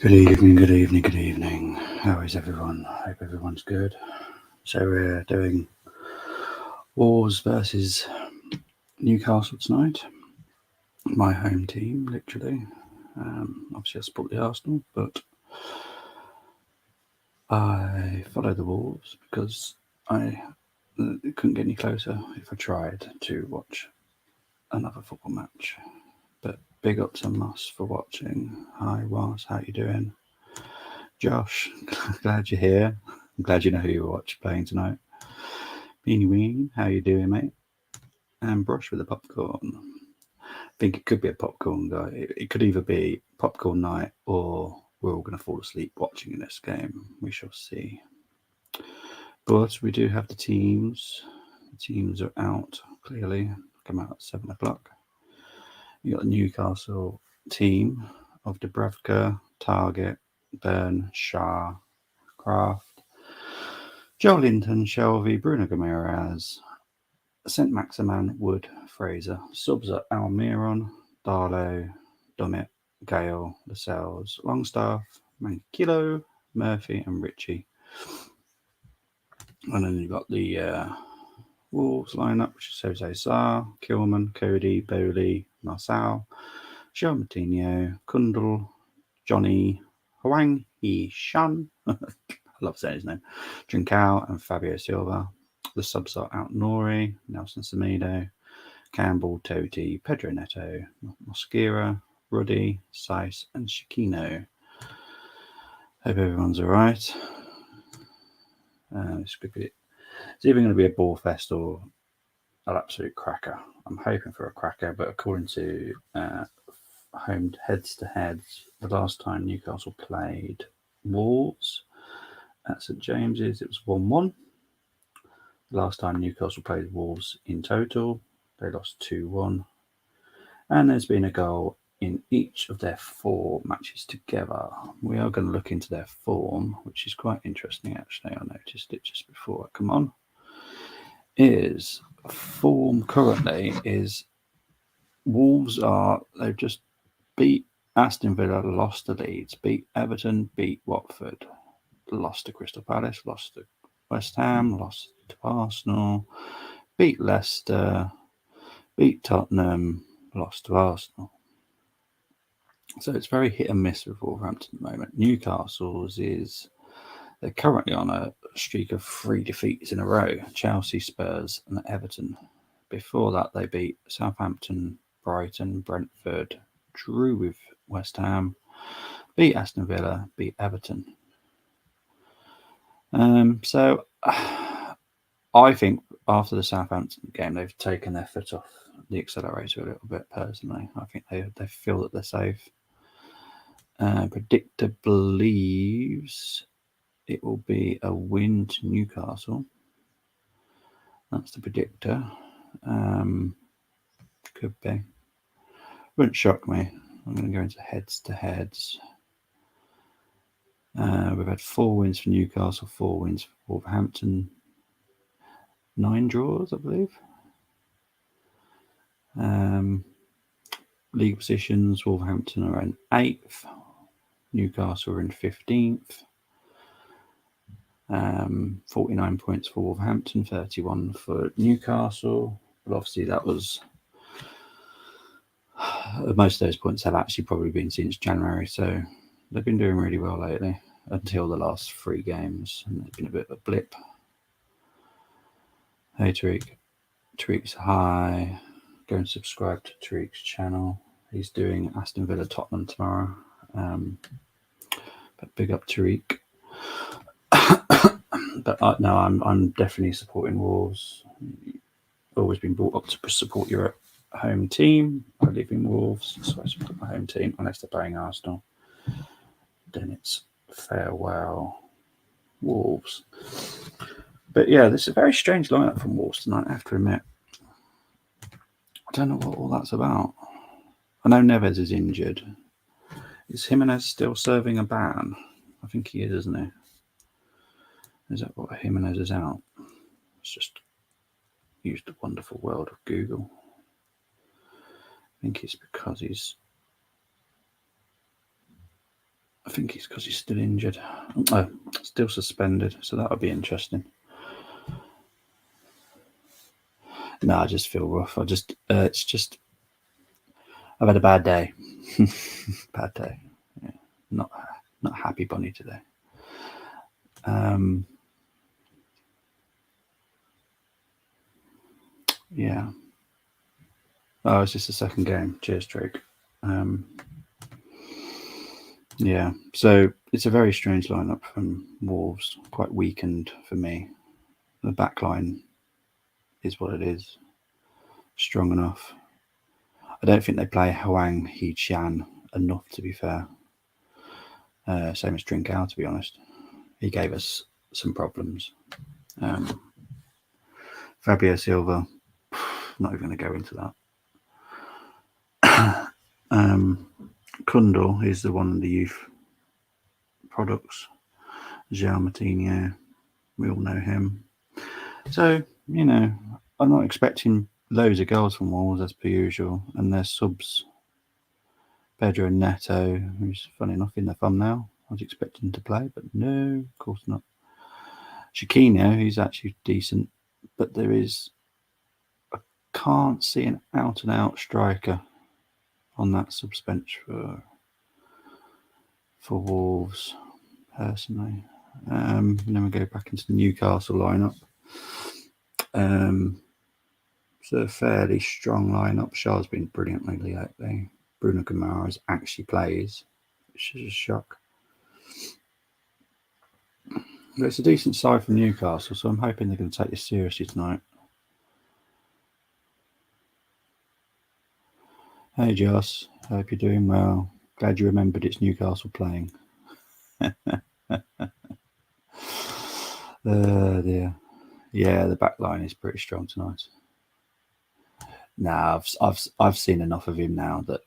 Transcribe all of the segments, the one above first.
Good evening, good evening, good evening. How is everyone? I hope everyone's good. So we're doing Wolves versus Newcastle tonight. My home team, literally. Obviously I support the Arsenal, but I follow the Wolves because I couldn't get any closer if I tried to watch another football match. But big up to Mus for watching. Hi Was, how you doing? Josh, glad you're here. I'm glad you know who you watch playing tonight. Beanie Ween, how you doing, mate? And Brush with the popcorn. I think it could be a popcorn guy. It could either be popcorn night or we're all going to fall asleep watching this game. We shall see. But we do have the teams. The teams are out, clearly. Come out at 7 o'clock. You got the Newcastle team of Dubravka, Target, Byrne, Shah, Kraft, Joe Linton, Shelby, Bruno Gomes, St Maximan, Wood, Fraser. Subs are Almiron, Darlow, Dummett, Gale, Lascelles, Longstaff, Mankilo, Murphy, and Ritchie. And then you've got the Wolves lineup, which is Jose Sarr, Kilman, Cody, Bowley, Marçal, Joe Martino, Kundal, Johnny, Huang Yi Shan. I love saying his name. Trincao and Fabio Silva. The subs are Out Nori, Nelson Semedo, Campbell, Toty, Pedro Neto, Mosquera, Ruddy, Sice, and Shikino. Hope everyone's alright. It's either going to be a ball fest or an absolute cracker. I'm hoping for a cracker, but according to home heads to heads, the last time Newcastle played Wolves at St James's, it was 1-1. Last time Newcastle played Wolves in total, they lost 2-1. And there's been a goal in each of their 4 matches together. We are going to look into their form, which is quite interesting actually. I noticed it just before I come on. Is form currently is Wolves they've just beat Aston Villa, lost to Leeds, beat Everton, beat Watford, lost to Crystal Palace, lost to West Ham, lost to Arsenal, beat Leicester, beat Tottenham, lost to Arsenal. So it's very hit and miss with Wolverhampton at the moment. Newcastle's they're currently on a streak of 3 defeats in a row: Chelsea, Spurs, and Everton. Before that, they beat Southampton, Brighton, Brentford, drew with West Ham, beat Aston Villa, beat Everton. So I think after the Southampton game, they've taken their foot off the accelerator a little bit. Personally, I think they feel that they're safe. Predictor believes it will be a win to Newcastle. That's the predictor. Could be. Wouldn't shock me. I'm going to go into heads to heads. We've had 4 wins for Newcastle, 4 wins for Wolverhampton, 9 draws, I believe. League positions: Wolverhampton are in 8th, Newcastle are in 15th. 49 points for Wolverhampton, 31 for Newcastle. But obviously that was most of those points have actually probably been since January, so they've been doing really well lately until the last 3 games, and there's been a bit of a blip. Hey Tariq's hi. Go and subscribe to Tariq's channel. He's doing Aston Villa Tottenham tomorrow. But big up Tariq. But no, I'm definitely supporting Wolves. Always been brought up to support your home team. I live in Wolves, so I support my home team unless they're playing Arsenal. Then it's farewell Wolves. But yeah, this is a very strange lineup from Wolves tonight, I have to admit. I don't know what all that's about. I know Neves is injured. Is Jimenez still serving a ban? I think he is, isn't he? Is that what Jimenez is out? Let's just use the wonderful world of Google. I think it's because he's I think it's because he's still injured. Still suspended, so that'll be interesting. No, I just feel rough. It's just, I've had a bad day. Bad day. Yeah. Not happy bunny today. Yeah. Oh, it's just the second game. Cheers, Drake. Yeah. So it's a very strange lineup from Wolves. Quite weakened for me. The back line is what it is. Strong enough. I don't think they play Huang He-Chan enough, to be fair. Same as Drinkau, to be honest. He gave us some problems. Fabio Silva, not even going to go into that. Kundal is the one in the youth products. João Martinho, we all know him. So, I'm not expecting loads of goals from Wolves as per usual. And their subs, Pedro Neto, who's funny enough in the thumbnail. I was expecting to play, but no, of course not. Chiquinho, who's actually decent, but I can't see an out-and-out striker on that subs bench for Wolves, personally. And then we go back into the Newcastle lineup. It's a fairly strong lineup. Shah's been brilliant lately. Bruno Guimaraes actually plays, which is a shock. But it's a decent side from Newcastle, so I'm hoping they're going to take this seriously tonight. Hey Joss, hope you're doing well. Glad you remembered it's Newcastle playing. Dear. Yeah, the back line is pretty strong tonight. Nah, I've seen enough of him now that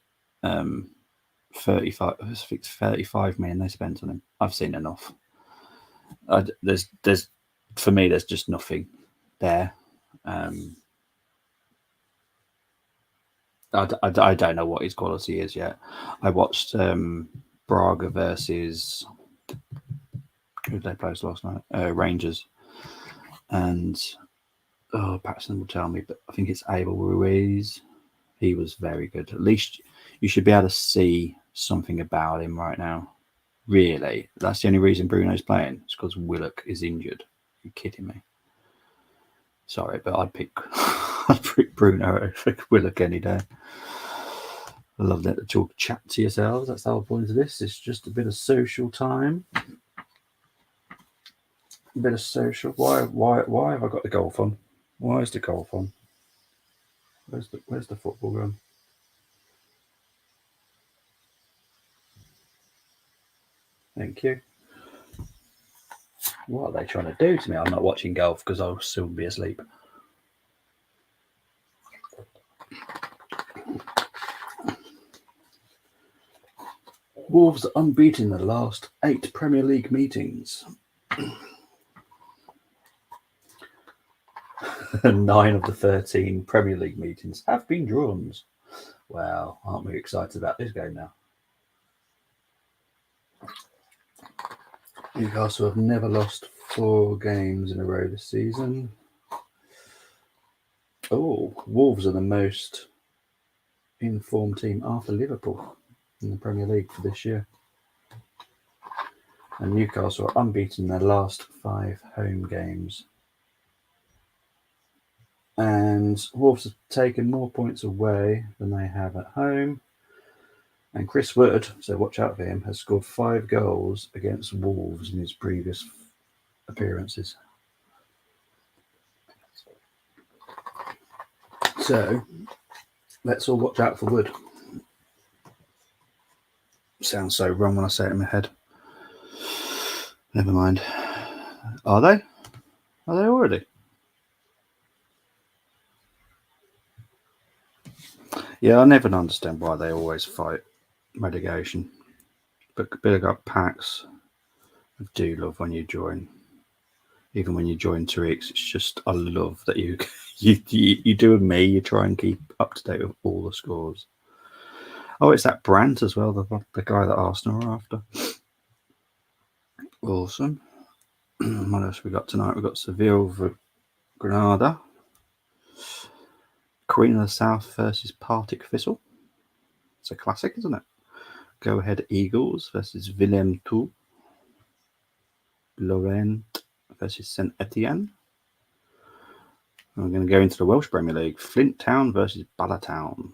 35 million they spent on him. I've seen enough. There's for me, there's just nothing there. I don't know what his quality is yet. I watched Braga versus who did they play last night? Rangers, and Paxton will tell me, but I think it's Abel Ruiz. He was very good. At least you should be able to see something about him right now. Really, that's the only reason Bruno's playing. It's because Willock is injured. Are you kidding me? Sorry, but I'd pick Bruno over Willock any day. I love that to talk chat to yourselves. That's the whole point of this. It's just a bit of social time. A bit of social. Why have I got the golf on? Why is the golf on? Where's the football going? Thank you. What are they trying to do to me? I'm not watching golf because I'll soon be asleep. Wolves unbeaten in the last 8 Premier League meetings. 9 of the 13 Premier League meetings have been draws. Wow, aren't we excited about this game now? Newcastle have never lost 4 games in a row this season. Wolves are the most informed team after Liverpool in the Premier League for this year. And Newcastle are unbeaten in their last 5 home games. And Wolves have taken more points away than they have at home. And Chris Wood, so watch out for him, has scored 5 goals against Wolves in his previous appearances. So let's all watch out for Wood. Sounds so wrong when I say it in my head. Never mind. Are they? Are they already? Yeah, I never understand why they always fight relegation. But big up Pax. I do love when you join. Even when you join 2 weeks, it's just I love that you do with me. You try and keep up to date with all the scores. Oh, it's that Brandt as well, the guy that Arsenal are after. Awesome. What else we got tonight? We've got Seville Granada. Queen of the South versus Partick Thistle. It's a classic, isn't it? Go Ahead Eagles versus Willem II. Lorient versus St Etienne. And we're going to go into the Welsh Premier League. Flint Town versus Bala Town.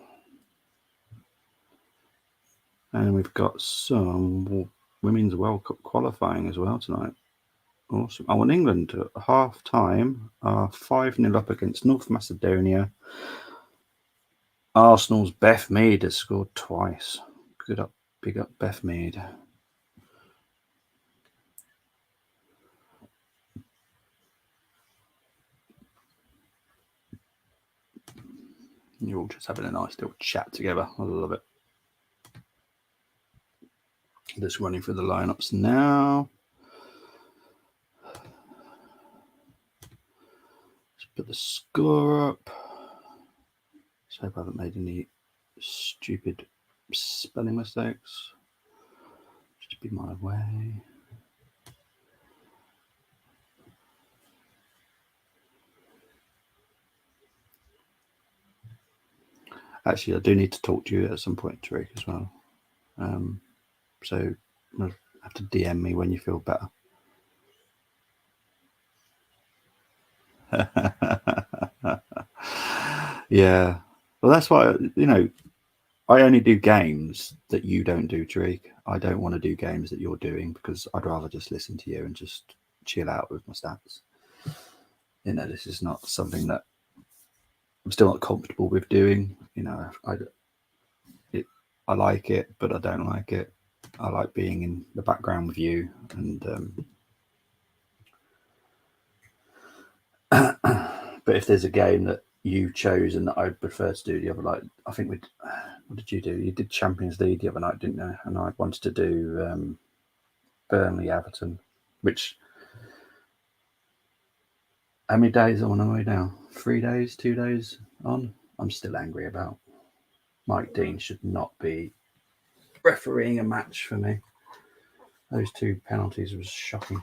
And we've got some Women's World Cup qualifying as well tonight. Awesome. Oh, in England, at half time, are 5-0 up against North Macedonia. Arsenal's Beth Mead has scored twice. Big up Beth Mead. You're all just having a nice little chat together. I love it. Just running through the lineups now. Let's put the score up. Let's hope I haven't made any stupid spelling mistakes. Just be my way. Actually, I do need to talk to you at some point, Tariq, as well. So you'll have to DM me when you feel better. Yeah. Well, that's why, I only do games that you don't do, Tariq. I don't want to do games that you're doing because I'd rather just listen to you and just chill out with my stats. This is not something that I'm still not comfortable with doing. I like it, but I don't like it. I like being in the background with you, and but if there's a game that you've chosen that I'd prefer to do the other night, I think what did you do? You did Champions League the other night, didn't you? And I wanted to do Burnley Everton, which how many days on the way now? 3 days, 2 days on? I'm still angry about. Mike Dean should not be refereeing a match for me. Those 2 penalties was shocking.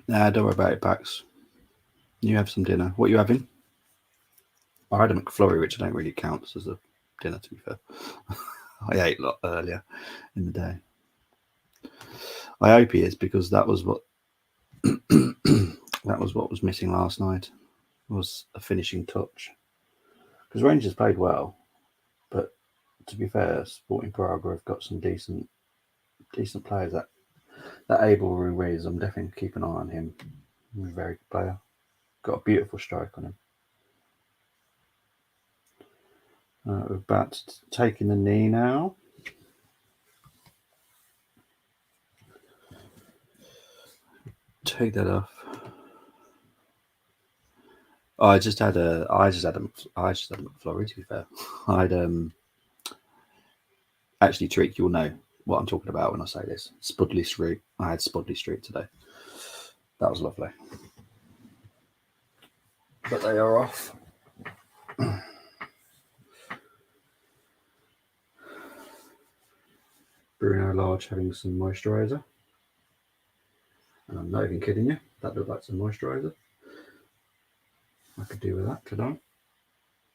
Nah, don't worry about it, Pax. You have some dinner. What are you having? I had a McFlurry, which I don't really count as a dinner, to be fair. I ate a lot earlier in the day. I hope he is, because that was what was missing last night, was a finishing touch. Because Rangers played well, but to be fair, Sporting Prague have got some decent players. That Abel Ruiz, I'm definitely keep an eye on him. He's a very good player. Got a beautiful strike on him. We're about to take in the knee now. Take that off. Oh, I just had a McFlurry, to be fair. Actually, Tariq, you'll know what I'm talking about when I say this. Spudley Street. I had Spudley Street today. That was lovely. But they are off. Bruno Large having some moisturiser. And I'm not even kidding you. That looked like some moisturiser. I could do with that today.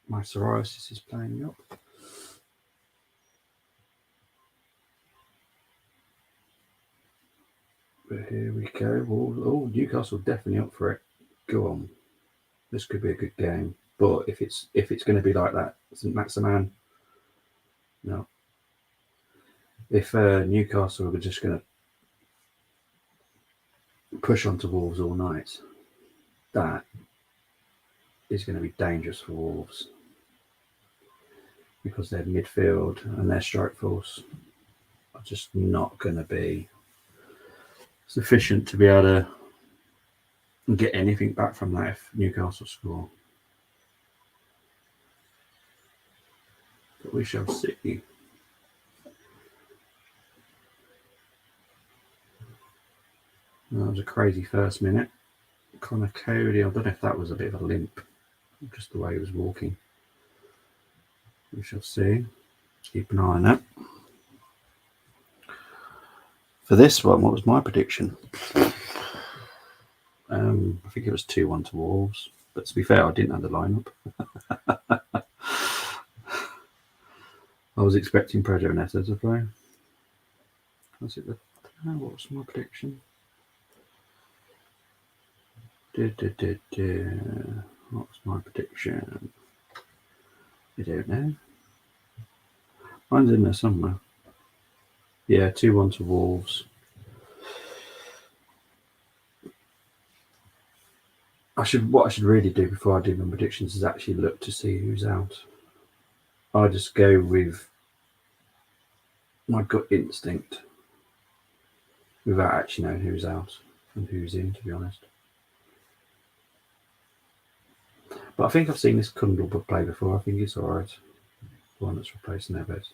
My psoriasis is playing me up. But here we go. Oh, Newcastle definitely up for it. Go on. This could be a good game. But if it's going to be like that, St. Maximan, no. If Newcastle are just going to push onto Wolves all night, that is going to be dangerous for Wolves, because their midfield and their strike force are just not going to be sufficient to be able to get anything back from that if Newcastle score. But we shall see. That was a crazy first minute. Connor Cody, I don't know if that was a bit of a limp, just the way he was walking. We shall see. Keep an eye on that. For this one, what was my prediction? I think it was 2-1 to Wolves. But to be fair, I didn't have the lineup. I was expecting Prejo Neto to play. Was it what was my prediction? What was my prediction? I don't know. Mine's in there somewhere. Yeah, 2-1 to Wolves. What I should really do before I do my predictions is actually look to see who's out. I just go with my gut instinct without actually knowing who's out and who's in, to be honest. But I think I've seen this Kundl play before. I think it's alright. The one that's replacing Neves.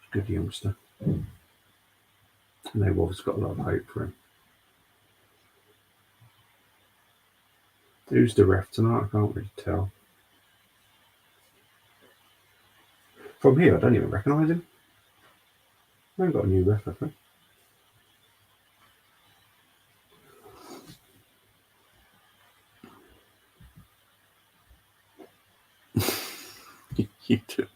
Good youngster. I know Wolves got a lot of hope for him. Who's the ref tonight? I can't really tell. From here, I don't even recognise him. I haven't got a new ref, have I? You do.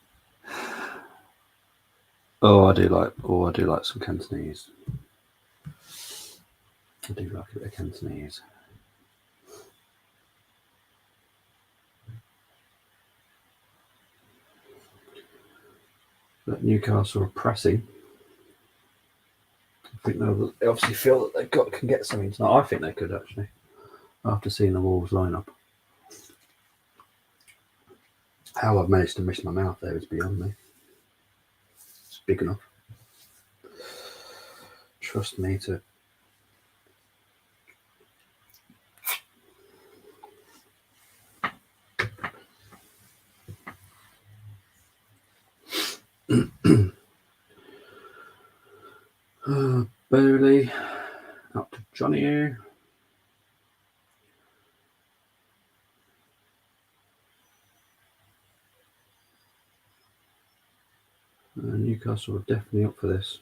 I do like some Cantonese. I do like a bit of Cantonese. But Newcastle are pressing. I think they obviously feel that can get something tonight. I think they could actually, after seeing the Wolves lineup. How I've managed to miss my mouth there is beyond me. It's big enough. Trust me to. Bowley up to Johnny. Newcastle are definitely up for this.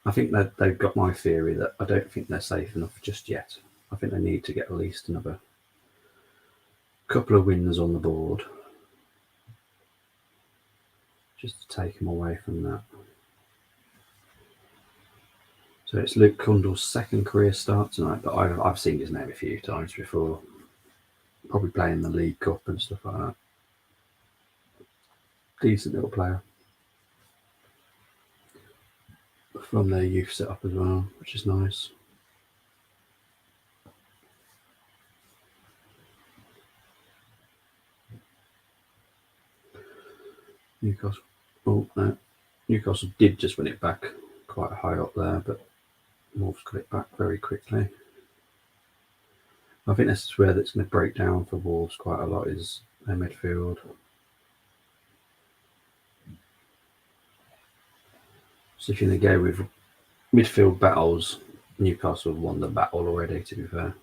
I think that they've got my theory that I don't think they're safe enough just yet. I think they need to get at least another couple of wins on the board just to take them away from that. So it's Luke Kundl's second career start tonight, but I've seen his name a few times before. Probably playing the League Cup and stuff like that. Decent little player. From their youth setup as well, which is nice. Newcastle. Oh no, Newcastle did just win it back quite high up there, but Wolves got it back very quickly. I think this is where that's going to break down for Wolves quite a lot, is their midfield. So if you're going to go with midfield battles, Newcastle have won the battle already, to be fair.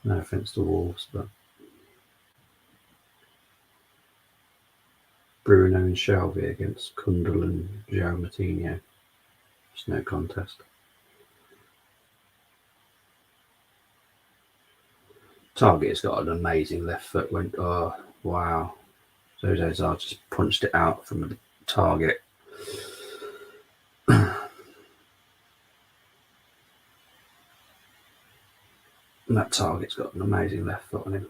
No offence to Wolves, but Bruno and Shelby against Kundl and João Moutinho. Just no contest. Target's got an amazing left foot. Oh, wow. Jose Zar just punched it out from the target. And that target's got an amazing left foot on him.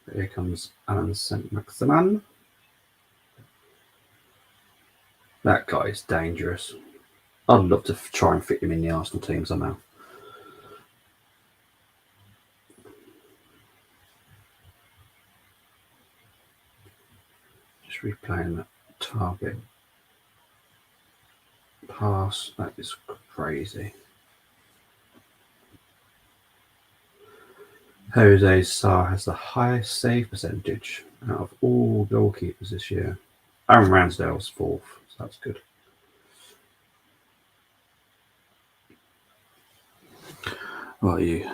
But here comes Alan Saint-Maximin. That guy is dangerous. I'd love to try and fit him in the Arsenal team somehow. Just replaying that target pass. That is crazy. Jose Sarr has the highest save percentage out of all goalkeepers this year. Aaron Ramsdale's fourth, so that's good. What are you?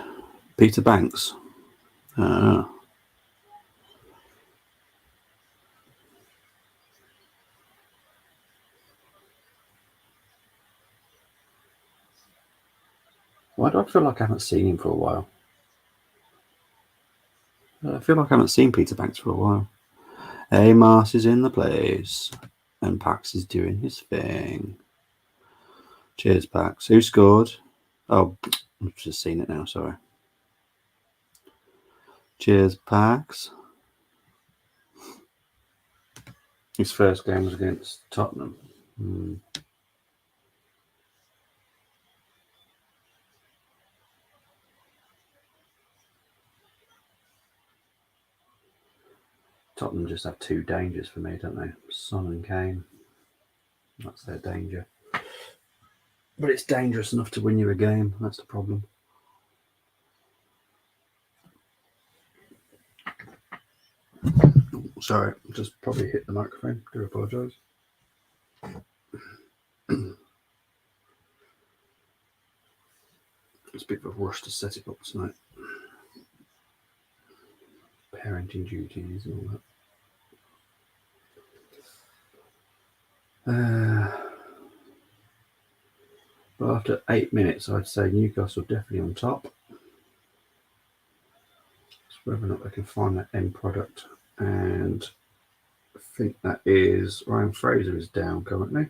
Peter Banks. Why do I feel like I haven't seen him for a while? I feel like I haven't seen Peter Banks for a while. Hey, Mars is in the place, and Pax is doing his thing. Cheers, Pax. Who scored? Oh, I've just seen it now, sorry. Cheers, Pax. His first game was against Tottenham. Tottenham just have two dangers for me, don't they? Son and Kane. That's their danger. But it's dangerous enough to win you a game. That's the problem. Sorry, just probably hit the microphone. Do apologise. It's a bit of a rush to set it up tonight. Parenting duties and all that. But after 8 minutes, I'd say Newcastle definitely on top. It's whether or not they can find that end product. And I think that is Ryan Fraser is down currently. I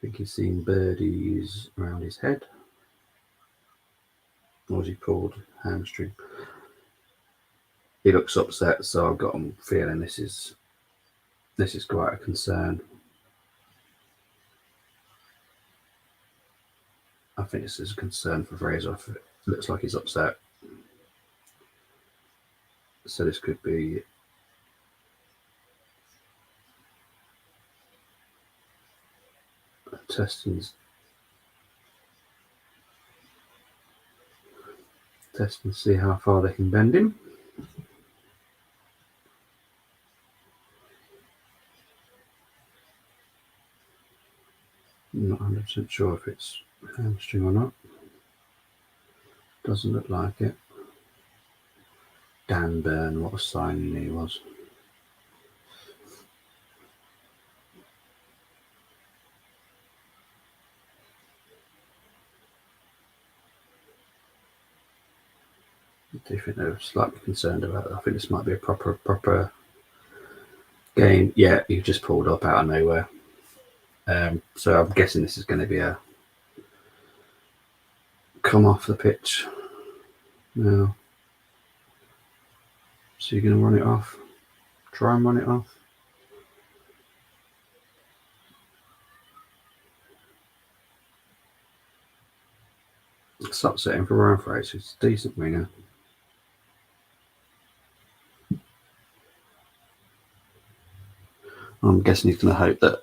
think he's seen birdies around his head. Or has he pulled hamstring? He looks upset, so I've got a feeling this is quite a concern. I think this is a concern for Fraser. It looks like he's upset. So this could be testing to see how far they can bend him. I'm not 100% sure if it's hamstring or not. Doesn't look like it. Dan Burn, what a signing he was. Do you think they were slightly concerned about it? I think this might be a proper game. Yeah, you just pulled up out of nowhere. So I'm guessing this is going to be a come off the pitch now. So you're going to run it off? Try and run it off? It's upsetting for Ryan Fraser. He's a decent winger. I'm guessing he's going to hope that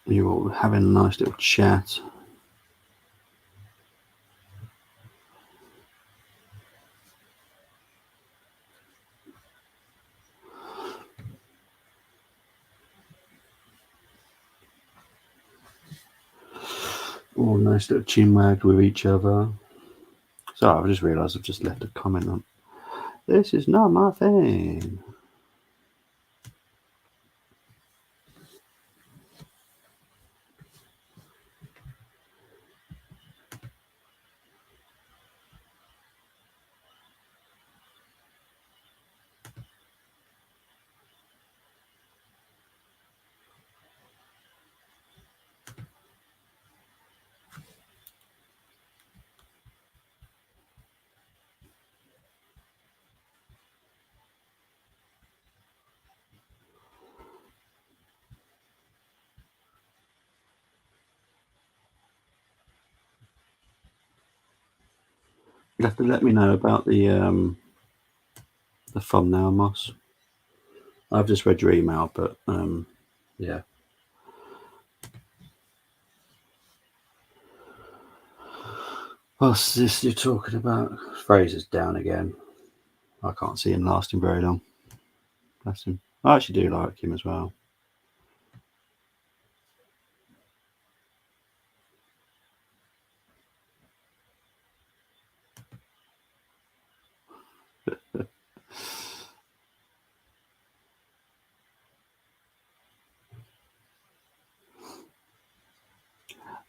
you're all having a nice little chat. All nice little chin wagged with each other. So I've just realised I've just left a comment on. This is not my thing. You'll have to let me know about the thumbnail, Moss. I've just read your email, but yeah. What's this you're talking about? Fraser's down again. I can't see him lasting very long. Bless him. I actually do like him as well.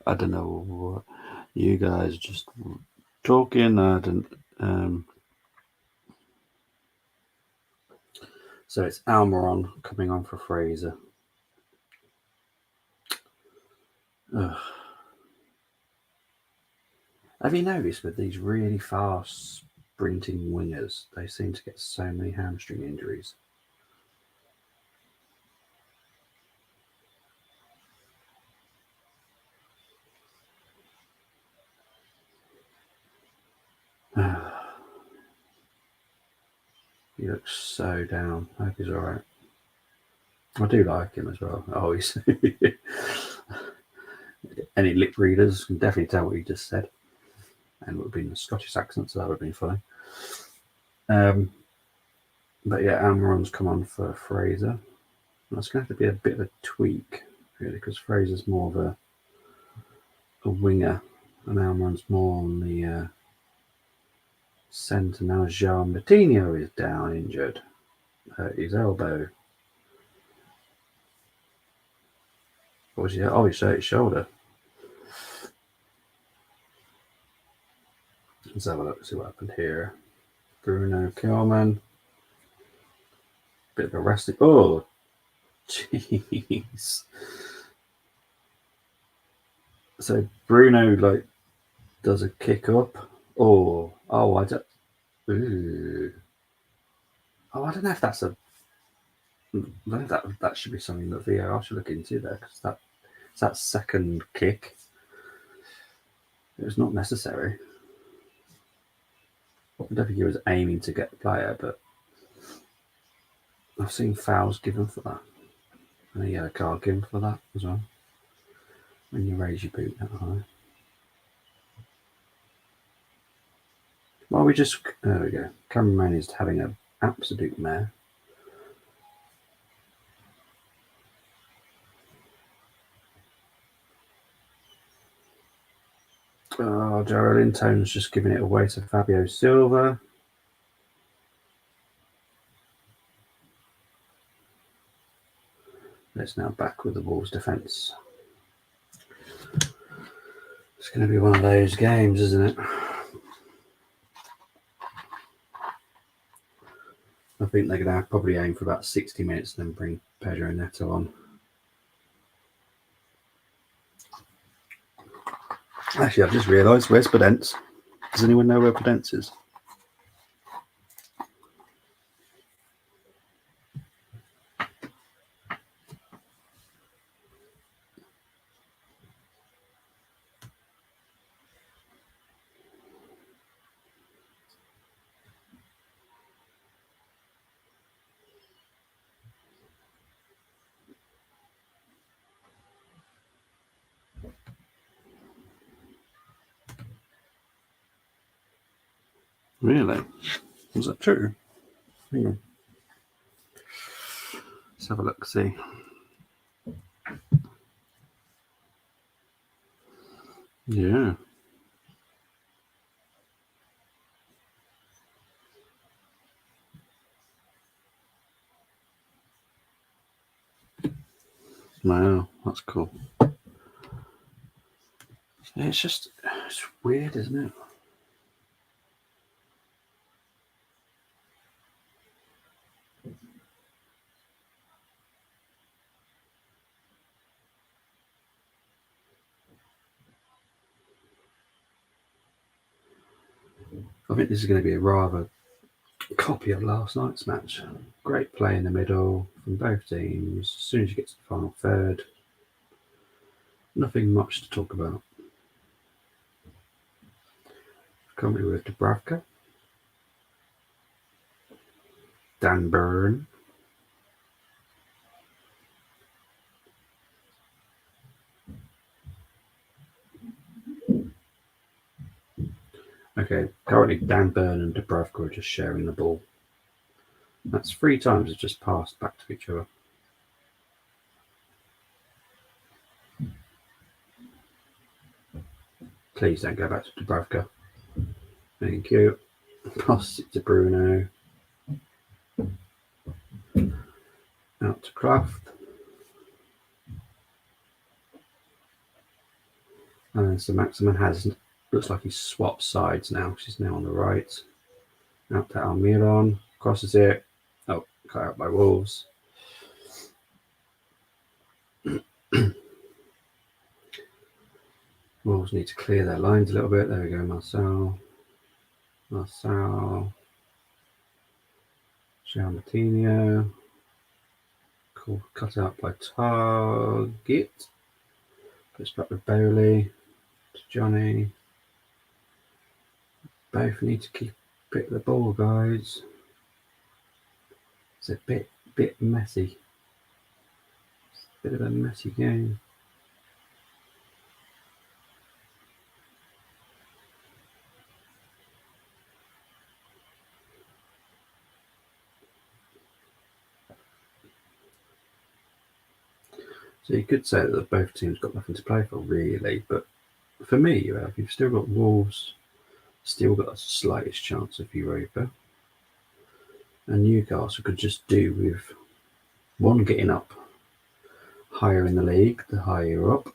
I don't know what you guys just talking. I don't. So it's Almiron coming on for Fraser. Ugh. Have you noticed with these really fast sprinting wingers, they seem to get so many hamstring injuries? He looks so down. I hope he's all right. I do like him as well. Oh, he's any lip readers can definitely tell what he just said, and it would have been a Scottish accent, so that would have been funny. But yeah, Almiron's come on for Fraser. That's going to have to be a bit of a tweak, really, because Fraser's more of a winger, and Almiron's more on the centre. Now Jean Martino is down injured, hurt his elbow. What was he? Oh, he hurt his shoulder. Let's have a look, see what happened here. Bruno Kelman. Bit of a resting. Oh, jeez. So Bruno does a kick up. Oh, I don't. Ooh. Oh, I don't know if that's a. I don't know if that should be something that VAR should look into there, because that second kick, it was not necessary. I don't think he was aiming to get the player, but I've seen fouls given for that, and a yellow card given for that as well. When you raise your boot that high. Well, there we go. Cameraman is having an absolute mare. Oh, Joelinton's just giving it away to Fabio Silva. It's now back with the Wolves defence. It's going to be one of those games, isn't it? I think they're going to probably aim for about 60 minutes and then bring Pedro Neto on. Actually, I've just realised, where's Podence? Does anyone know where Podence is? Really? Was that true? Hang on. Let's have a look, see. Yeah. Wow, that's cool. It's weird, isn't it? I think this is going to be a rather copy of last night's match. Great play in the middle from both teams. As soon as you get to the final third, nothing much to talk about. Coming with Dubravka, Dan Burn, okay, currently Dan Burn and Dubravka are just sharing the ball. That's 3 times it's just passed back to each other. Please don't go back to Dubravka. Thank you. Pass it to Bruno. Out to Kraft. And so Maximin looks like he's swapped sides now. She's now on the right. Out to Almiron. Crosses it. Oh, cut out by Wolves. Wolves need to clear their lines a little bit. There we go, Marcel. João Martinho. Cool. Cut out by Target. Puts back with Bailey. To Johnny. Both need to keep the ball, guys. It's a bit messy. It's a bit of a messy game. So you could say that both teams got nothing to play for, really. But for me, you've still got Wolves, still got the slightest chance of Europa. And Newcastle could just do with one getting up higher in the league. The higher you're up,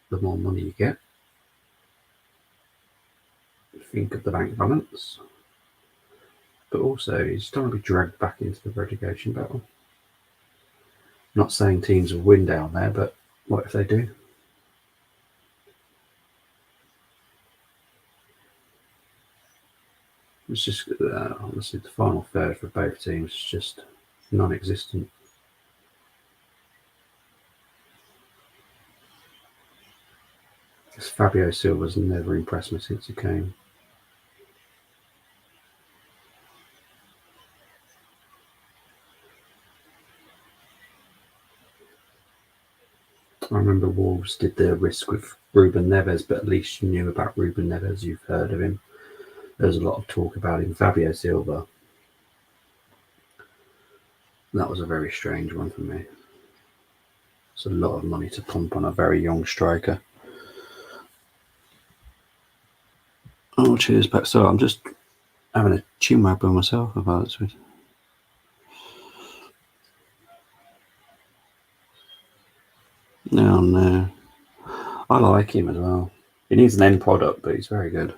the more money you get. Think of the bank balance. But also, you just don't want to be dragged back into the relegation battle. Not saying teams will win down there, but what if they do? It's just, honestly, the final third for both teams is just non-existent. Because Fabio Silva's never impressed me since he came. I remember Wolves did their risk with Ruben Neves, but at least you knew about Ruben Neves. You've heard of him. There's a lot of talk about him. Fabio Silva. That was a very strange one for me. It's a lot of money to pump on a very young striker. Oh, cheers, back. So I'm just having a chin wag by myself about it. No. I like him as well. He needs an end product, but he's very good.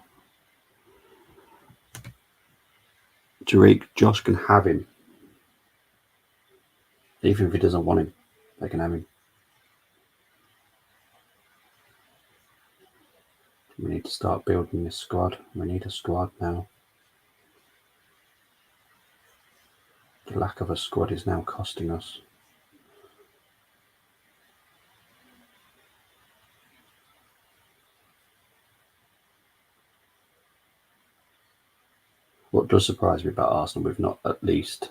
Tariq, Josh can have him. Even if he doesn't want him, they can have him. We need to start building this squad. We need a squad now. The lack of a squad is now costing us. What does surprise me about Arsenal, we've not at least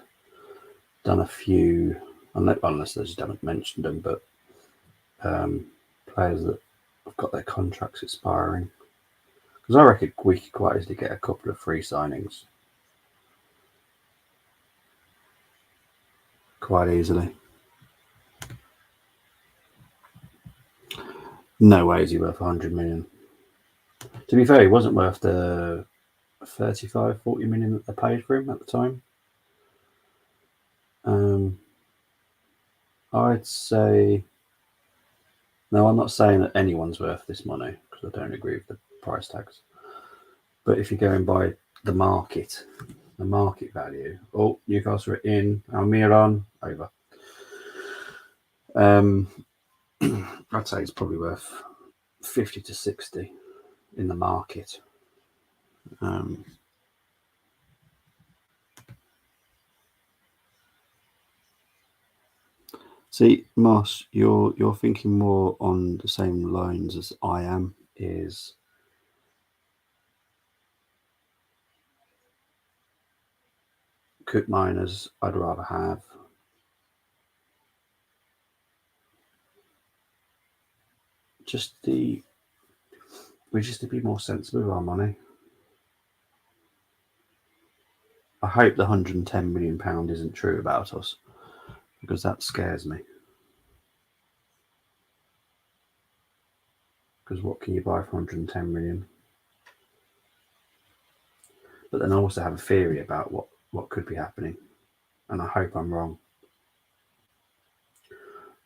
done a few, unless they just haven't mentioned them, but players that have got their contracts expiring. Because I reckon we could quite easily get a couple of free signings. Quite easily. No way is he worth 100 million. To be fair, he wasn't worth the 35, 40 million that they paid for him at the time. I'd say, no, I'm not saying that anyone's worth this money because I don't agree with the price tags. But if you're going by the market value, Newcastle are in, Almiron, over. I'd say it's probably worth 50 to 60 in the market. See, Moss, you're thinking more on the same lines as I am. Is Cook Miners I'd rather have. We just to be more sensible with our money. I hope the £110 million isn't true about us, because that scares me. Because what can you buy for 110 million? But then I also have a theory about what could be happening, and I hope I'm wrong.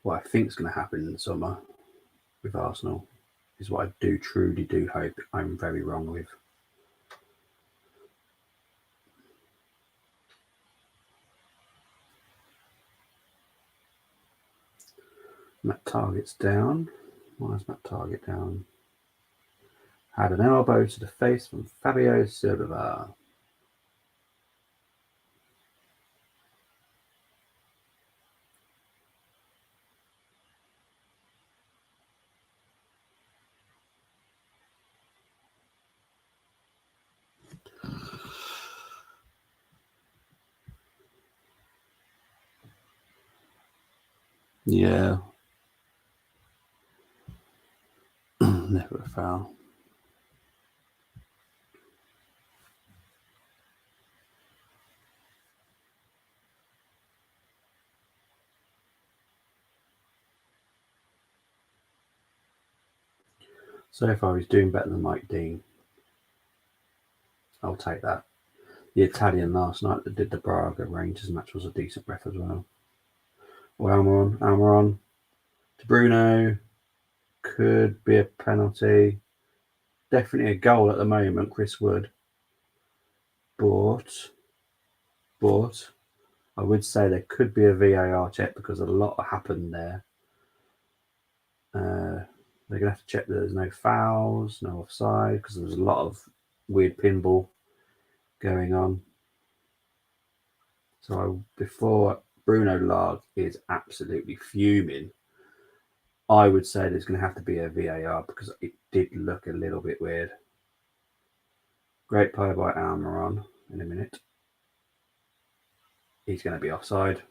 What I think is going to happen in the summer with Arsenal is what I truly do hope I'm very wrong with. Matt Target's down. Why is Matt Target down? Had an elbow to the face from Fabio Silva. Yeah. Never a foul. So far, he's doing better than Mike Dean. I'll take that. The Italian last night that did the Braga Rangers match was a decent ref as well. Well, Almiron to Bruno. Could be a penalty. Definitely a goal at the moment, Chris Wood. But I would say there could be a VAR check because a lot happened there. They're going to have to check that there's no fouls, no offside, because there's a lot of weird pinball going on. So before Bruno Lage is absolutely fuming, I would say there's going to have to be a VAR because it did look a little bit weird. Great play by Almiron in a minute. He's going to be offside.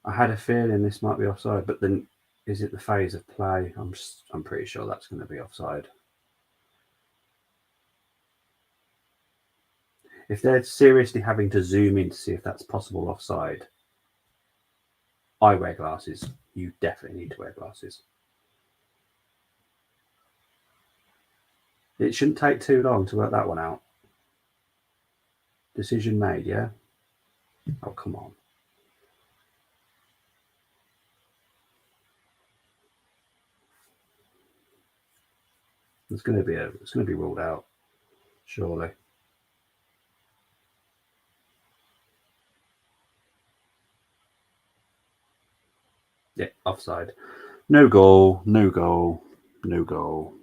I had a feeling this might be offside, but then is it the phase of play? I'm pretty sure that's going to be offside. If they're seriously having to zoom in to see if that's possible offside, I wear glasses. You definitely need to wear glasses. It shouldn't take too long to work that one out. Decision made, yeah? Oh, come on. It's going to be ruled out, surely. Yeah, offside. No goal, no goal, no goal.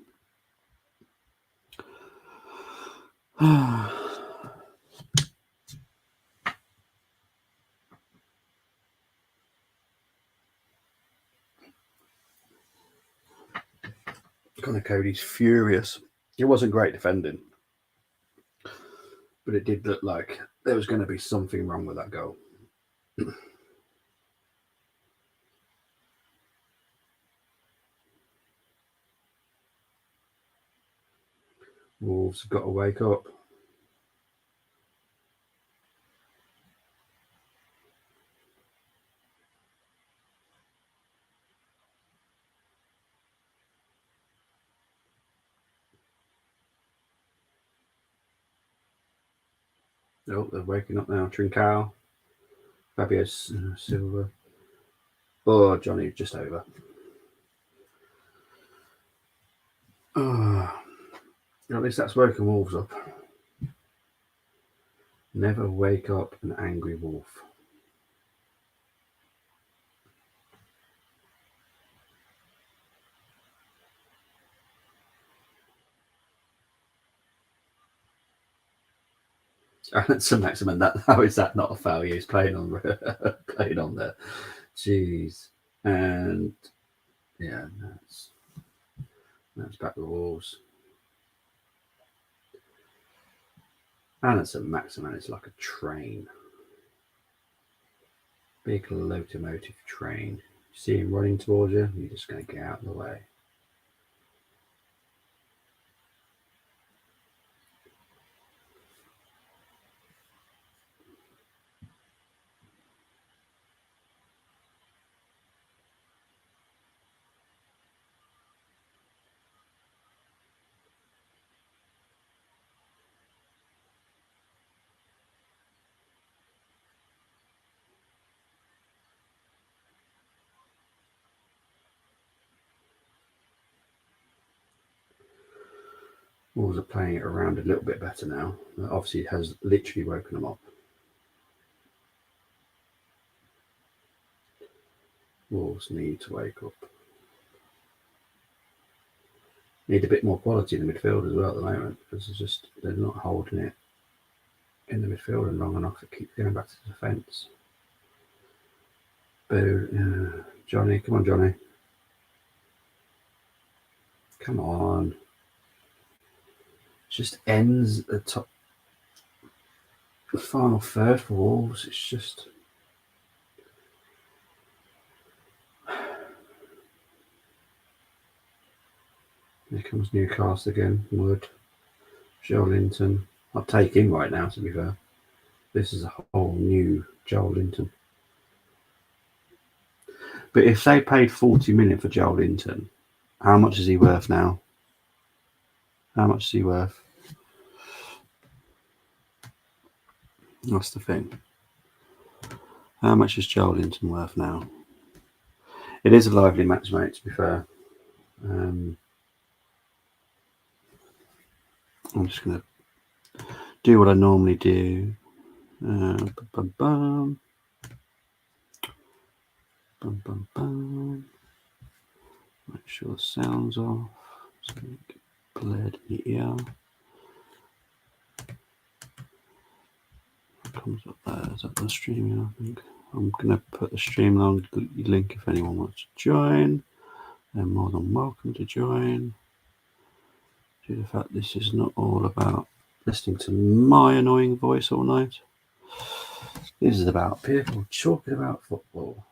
Connor Cody's furious. It wasn't great defending, but it did look like there was going to be something wrong with that goal. Wolves have got to wake up. Oh, they're waking up now. Trincao, Fabio Silva. Oh, Johnny, just over. Oh, at least that's woken Wolves up. Never wake up an angry wolf. So Maximin, how is that not a foul? He's playing on playing on there. Jeez, and yeah, that's back to the Wolves. And it's a Maximin. It's like a train, big locomotive train. You see him running towards you, you're just going to get out of the way. Wolves are playing it around a little bit better now. Obviously, it has literally woken them up. Wolves need to wake up. Need a bit more quality in the midfield as well at the moment, because they're not holding it in the midfield and long enough. It keeps going back to the defence. Boo. Johnny, come on, Johnny. Come on. It just ends at the top. The final third for Wolves. It's just. Here comes Newcastle again. Wood. Joelinton. I'll take him right now, to be fair. This is a whole new Joelinton. But if they paid 40 million for Joelinton, how much is he worth now? How much is he worth? That's the thing. How much is Joelinton worth now? It is a lively match, mate, to be fair. I'm just going to do what I normally do. Bum, bum, bum. Make sure the sound's off. So blurred in the ear. Comes up there. Is that the streaming? I think I'm going to put the Streamlong link if anyone wants to join. They're more than welcome to join. Due to the fact this is not all about listening to my annoying voice all night. This is about people talking about football.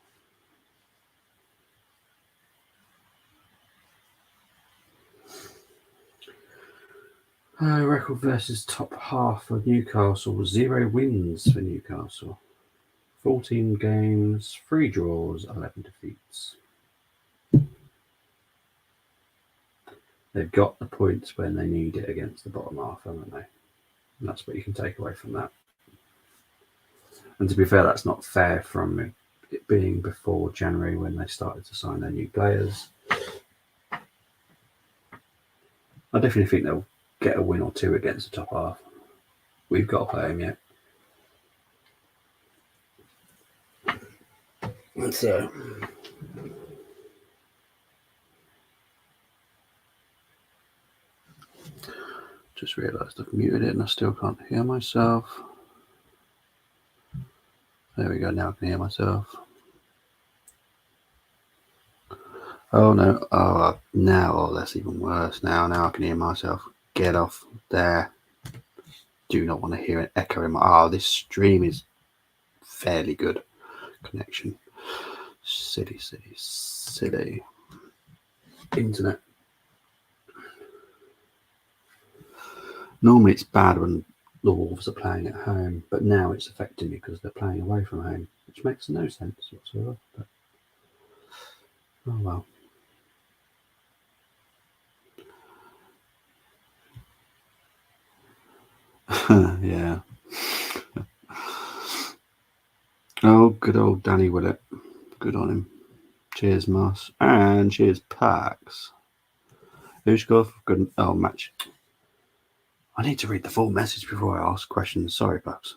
Record versus top half of Newcastle. 0 wins for Newcastle. 14 games, 3 draws, 11 defeats. They've got the points when they need it against the bottom half, haven't they? And that's what you can take away from that. And to be fair, that's not fair from it being before January when they started to sign their new players. I definitely think they'll get a win or two against the top half. We've got to play them yet. So, just realised I've muted it and I still can't hear myself. There we go, now I can hear myself. Oh no, now that's even worse. Now I can hear myself. Get off there. Do not want to hear an echo in my... this stream is fairly good connection. Silly internet. Normally it's bad when the Wolves are playing at home, but now it's affecting me because they're playing away from home, which makes no sense whatsoever. But oh well. Yeah. Oh, good old Danny Willett. Good on him. Cheers, Moss. And cheers, Pax. Who's got good? Oh, match. I need to read the full message before I ask questions. Sorry, Pax.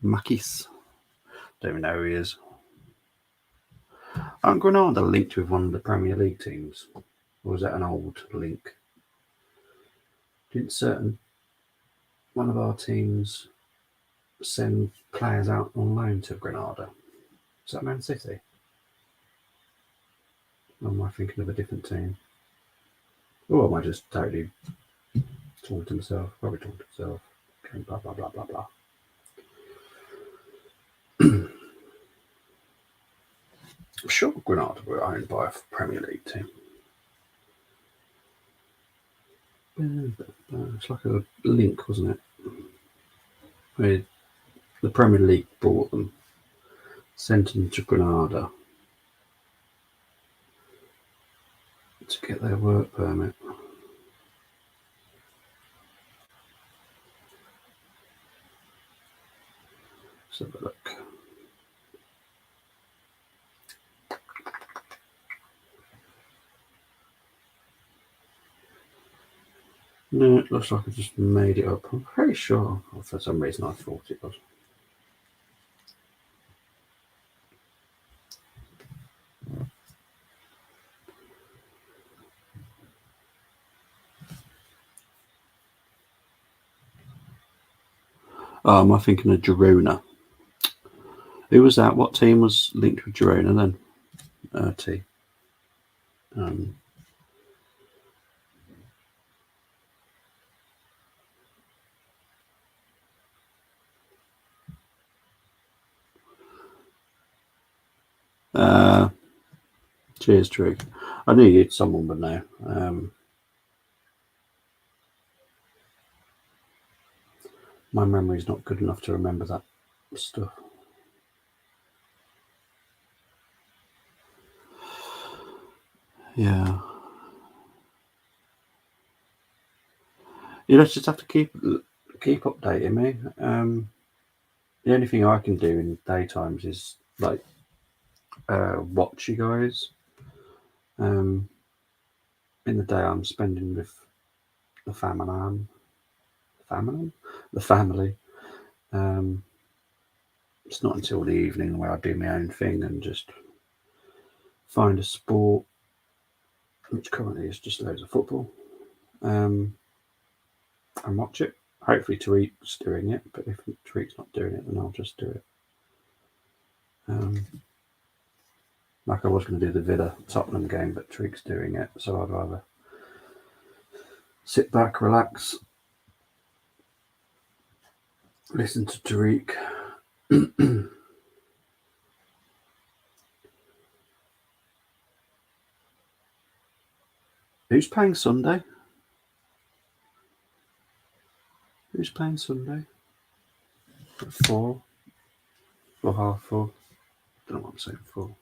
Makis. Don't even know who he is. Aren't Granada linked with one of the Premier League teams? Or was that an old link? Didn't one of our teams send players out on loan to Granada? Is that Man City? Or am I thinking of a different team? Or am I just totally talking to myself? Probably talking to myself. Okay, blah, blah, blah, blah, blah. I'm sure Granada were owned by a Premier League team. It's like a link, wasn't it? Where the Premier League bought them, sent them to Granada to get their work permit. Let's have a look. No, it looks like I just made it up. I'm pretty sure. Or for some reason, I thought it was. Oh, am I thinking of Girona? Who was that? What team was linked with Girona then? T. Cheers, Trig. I knew someone would know. My memory's not good enough to remember that stuff. Yeah. You just have to keep updating me. The only thing I can do in daytimes is like watch you guys. In the day, I'm spending with the family. The family. It's not until the evening where I do my own thing and just find a sport, which currently is just loads of football, and watch it. Hopefully Tariq's doing it, but if Tariq's not doing it, then I'll just do it. Like I was going to do the Villa Tottenham game, but Tariq's doing it, so I'd rather sit back, relax, listen to Tariq. Who's playing Sunday? Who's playing Sunday? At 4? Or half 4? I don't know what I'm saying, 4.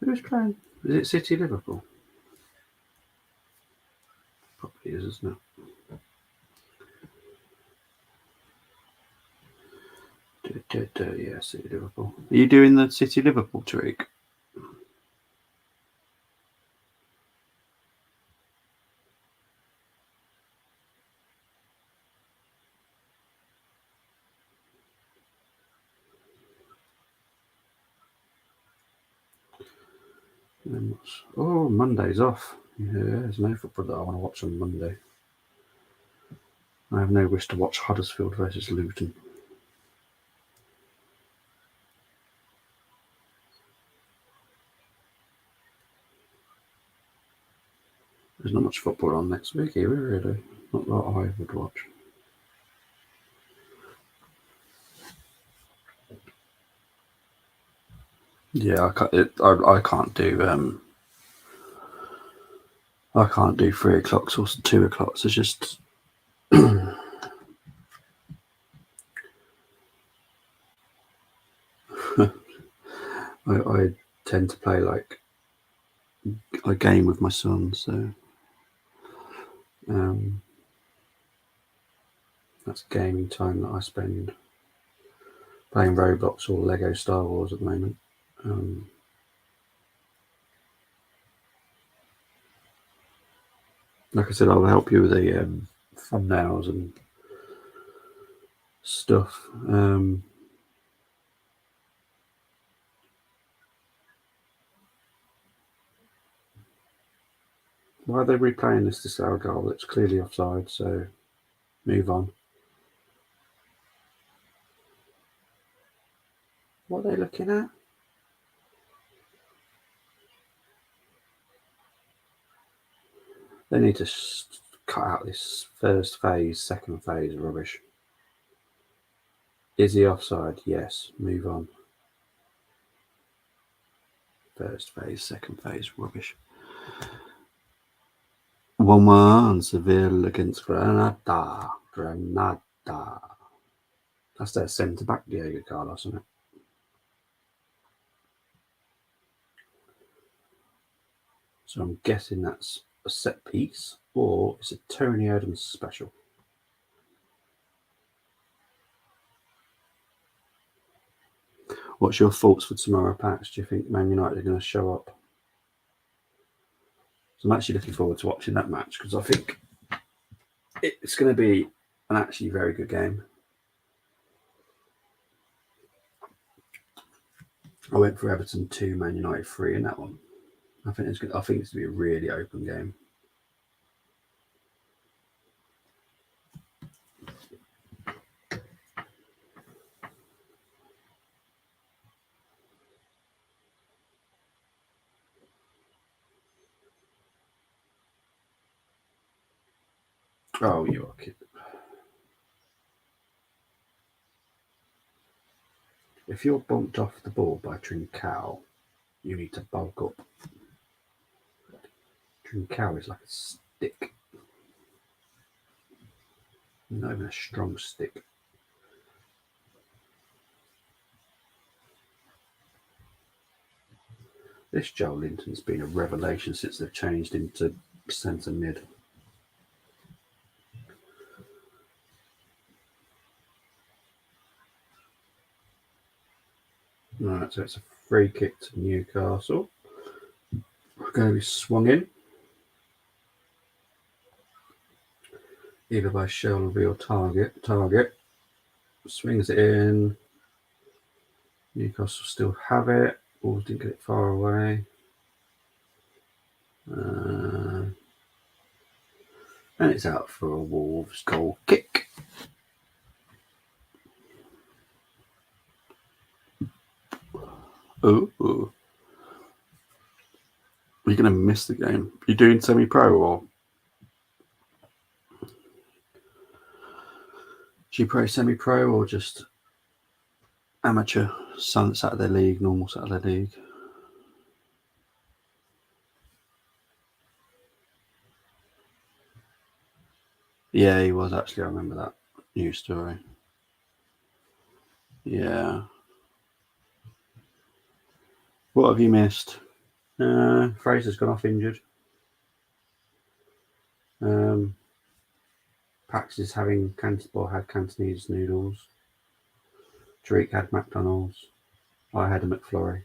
Who's playing? Is it City Liverpool? Probably is, isn't it? Yeah, City Liverpool. Are you doing the City Liverpool Tariq? Oh, Monday's off. Yeah, there's no football that I want to watch on Monday. I have no wish to watch Huddersfield versus Luton. There's not much football on next week here, really. Not that I would watch. Yeah, I can't do. I can't do 3 o'clocks or 2 o'clocks. It's just. I tend to play like a game with my son, so that's gaming time that I spend playing Roblox or Lego Star Wars at the moment. Like I said, I'll help you with the thumbnails and stuff. Why are they replaying this disallowed goal? It's clearly offside, so move on. What are they looking at? They need to cut out this first phase, second phase rubbish. Is he offside? Yes. Move on. First phase, second phase rubbish. 1-1 Seville against Granada. That's their centre back, Diego Carlos, isn't it? So I'm guessing that's a set piece or it's a Tony Adams special. What's your thoughts for tomorrow, Pax? Do you think Man United are going to show up? So I'm actually looking forward to watching that match because I think It's going to be an actually very good game. I went for Everton 2, Man United 3 in that one. I think it's going to be a really open game. Oh, you are kidding. If you're bumped off the ball by Trincao, you need to bulk up. Trincao is like a stick. Not even a strong stick. This Joe Linton's been a revelation since they've changed him to centre mid. Right, so it's a free kick to Newcastle. We're going to be swung in. Either by Shelby or Target. Swings it in. Newcastle still have it. Wolves didn't get it far away. And it's out for a Wolves goal kick. Ooh. You're going to miss the game. You're doing semi-pro or? Do you play semi-pro or just amateur Saturday league, normal Saturday league? Yeah, he was actually. I remember that news story. Yeah. What have you missed? Fraser's gone off injured. Pax is had Cantonese noodles. Tariq had McDonald's. I had a McFlurry.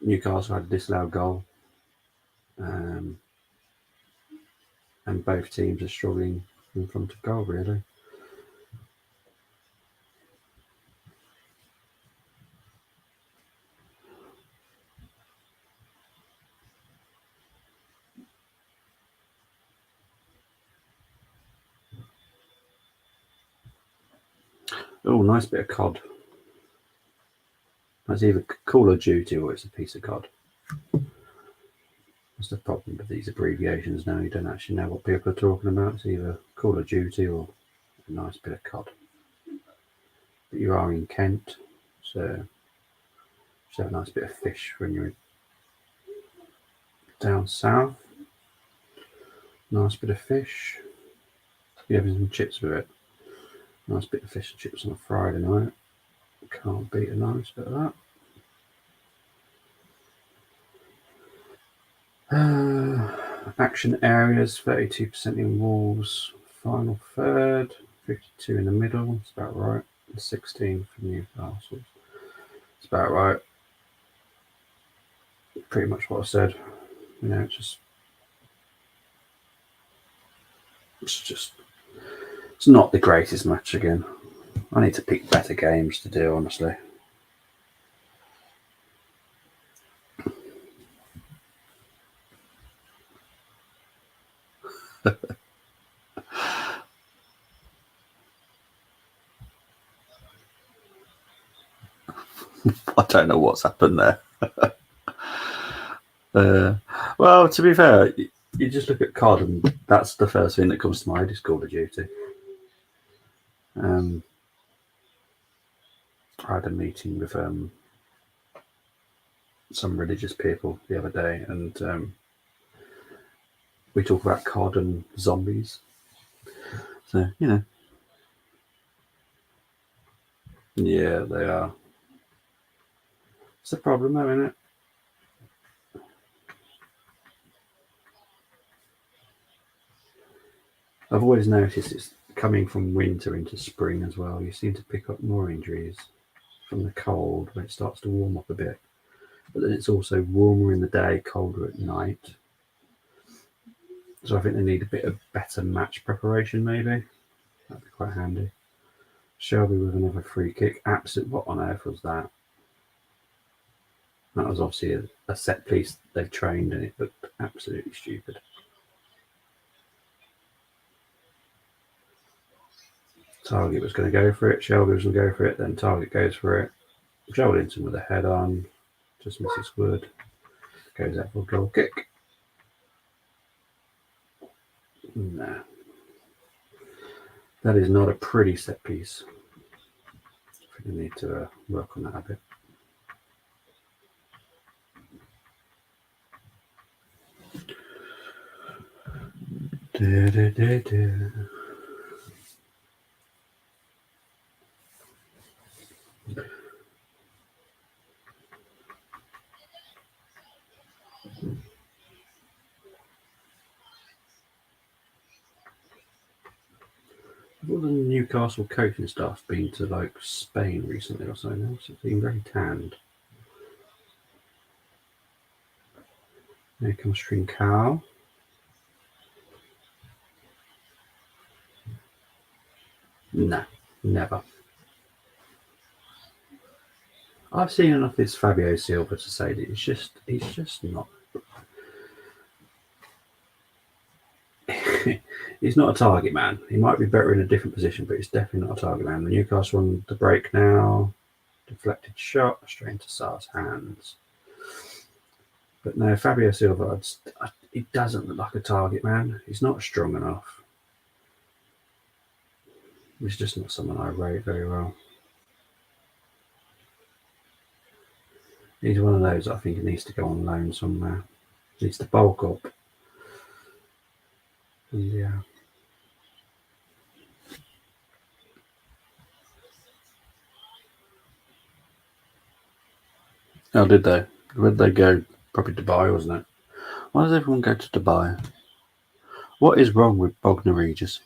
Newcastle had a disallowed goal. And both teams are struggling in front of goal, really. Oh, nice bit of cod. That's either Call of Duty or it's a piece of cod. That's the problem with these abbreviations now. You don't actually know what people are talking about. It's either Call of Duty or a nice bit of cod. But you are in Kent, so just have a nice bit of fish when you're down south. Nice bit of fish. You're having some chips with it. Nice bit of fish and chips on a Friday night. Can't beat a nice bit of that. Action areas, 32% in Wolves. Final third, 52 in the middle. That's about right. 16 for Newcastle. It's about right. Pretty much what I said. You know, it's not the greatest match again. I need to pick better games to do, honestly. I don't know what's happened there. Well, to be fair, you just look at COD and that's the first thing that comes to mind is Call of Duty. I had a meeting with some religious people the other day, and we talk about COD and zombies. So, you know. Yeah, they are. It's a problem, though, isn't it? I've always noticed it's coming from winter into spring as well. You seem to pick up more injuries from the cold when it starts to warm up a bit. But then it's also warmer in the day, colder at night. So I think they need a bit of better match preparation, maybe. That'd be quite handy. Shelby with another free kick. Absolute, what on earth was that? That was obviously a set piece they've trained, and it looked absolutely stupid. Target was going to go for it. Shelby was going to go for it. Then Target goes for it. Joelinton with a head on. Just misses Wood. Goes out for a goal kick. No. That is not a pretty set piece. I think we need to work on that a bit. All the Newcastle coaching staff been to like Spain recently or something else. It's been very tanned. Here comes Trincao. No, never. I've seen enough of this Fabio Silva to say that he's just not. He's not a target man. He might be better in a different position, but he's definitely not a target man. The Newcastle on the break now. Deflected shot straight into Sar's hands. But no, Fabio Silva, he doesn't look like a target man. He's not strong enough. He's just not someone I rate very well. He's one of those I think he needs to go on loan somewhere. He needs to bulk up. And yeah. Oh, did they? Where'd they go? Probably Dubai, wasn't it? Why does everyone go to Dubai? What is wrong with Bognor Regis?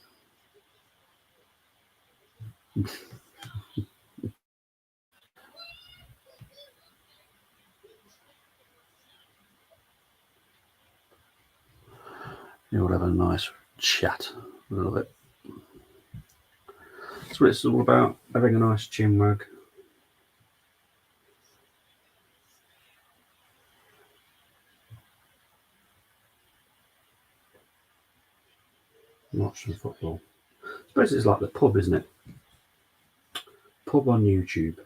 You'll have a nice chat a little bit. That's what it's all about, having a nice chinwag. Watching football. I suppose it's like the pub, isn't it? Pub on YouTube.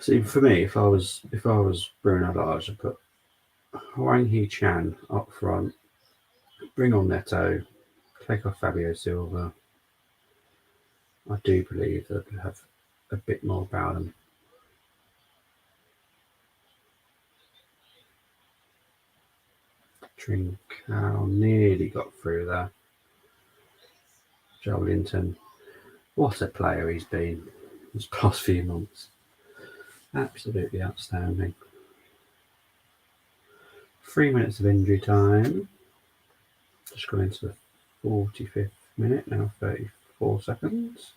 See, for me, if I was Bruno Lage, I'd put Hwang Hee-chan up front, bring on Neto, take off Fabio Silva. I do believe that they have a bit more about them. Trincao nearly got through there. Joelinton, what a player he's been this past few months. Absolutely outstanding. 3 minutes of injury time. Just gone into the 45th minute, now 34 seconds.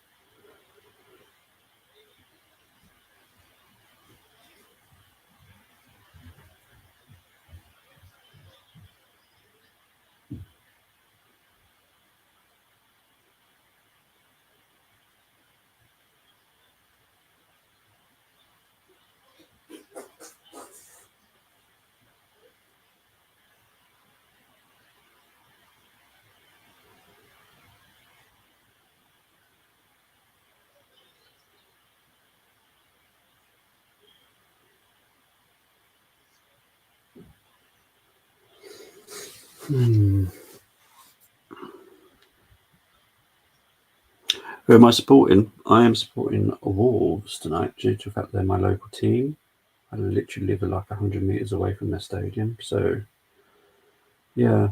Who am I supporting? I am supporting Wolves tonight due to the fact they're my local team. I literally live like 100 metres away from their stadium. So, yeah.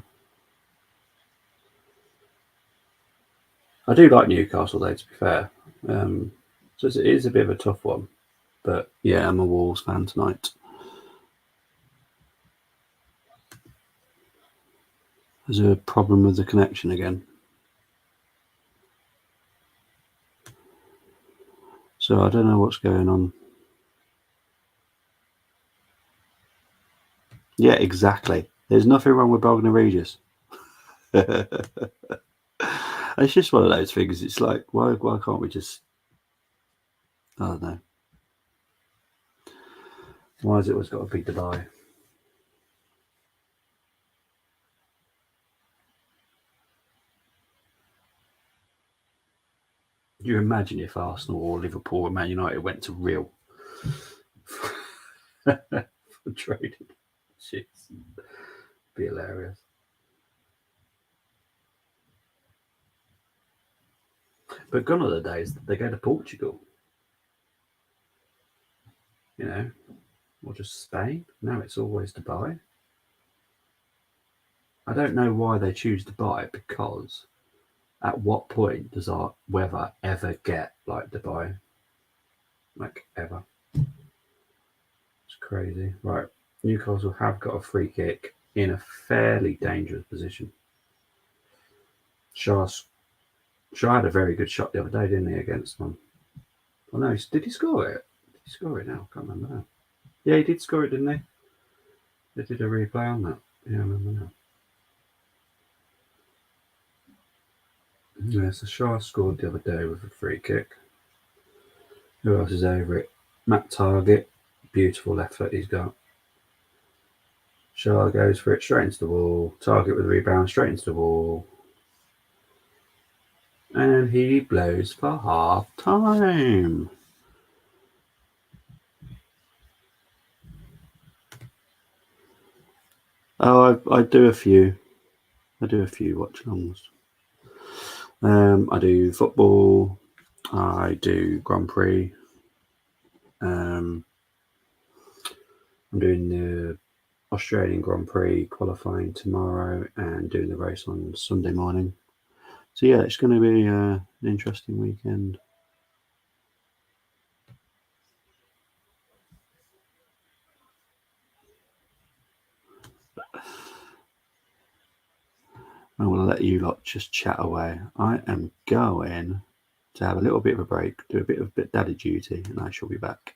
I do like Newcastle, though, to be fair. So it is a bit of a tough one. But, yeah, I'm a Wolves fan tonight. There's a problem with the connection again. So I don't know what's going on. Yeah, exactly. There's nothing wrong with Bognor Regis. It's just one of those things. It's like, why can't we just... I don't know. Why has it always got to be Dubai? You imagine if Arsenal or Liverpool or Man United went to real for trading. Jeez. Be hilarious. But gone are the days that they go to Portugal, you know, or just Spain. Now it's always Dubai. I don't know why they choose Dubai, because at what point does our weather ever get like Dubai? Like, ever. It's crazy. Right. Newcastle have got a free kick in a fairly dangerous position. Shah had a very good shot the other day, didn't he, against them? Oh no, did he score it? Did he score it now? I can't remember now. Yeah, he did score it, didn't he? They did a replay on that. Yeah, I remember now. Yeah, so Shah scored the other day with a free kick. Who else is over it? Matt Target. Beautiful left foot he's got. Shah goes for it straight into the wall. Target with the rebound straight into the wall. And he blows for half time. Oh, I do a few. I do a few watch-alongs. I do football. I do Grand Prix. I'm doing the Australian Grand Prix qualifying tomorrow and doing the race on Sunday morning. So yeah, it's going to be an interesting weekend. I will let you lot just chat away. I am going to have a little bit of a break, do a bit of daddy duty, and I shall be back.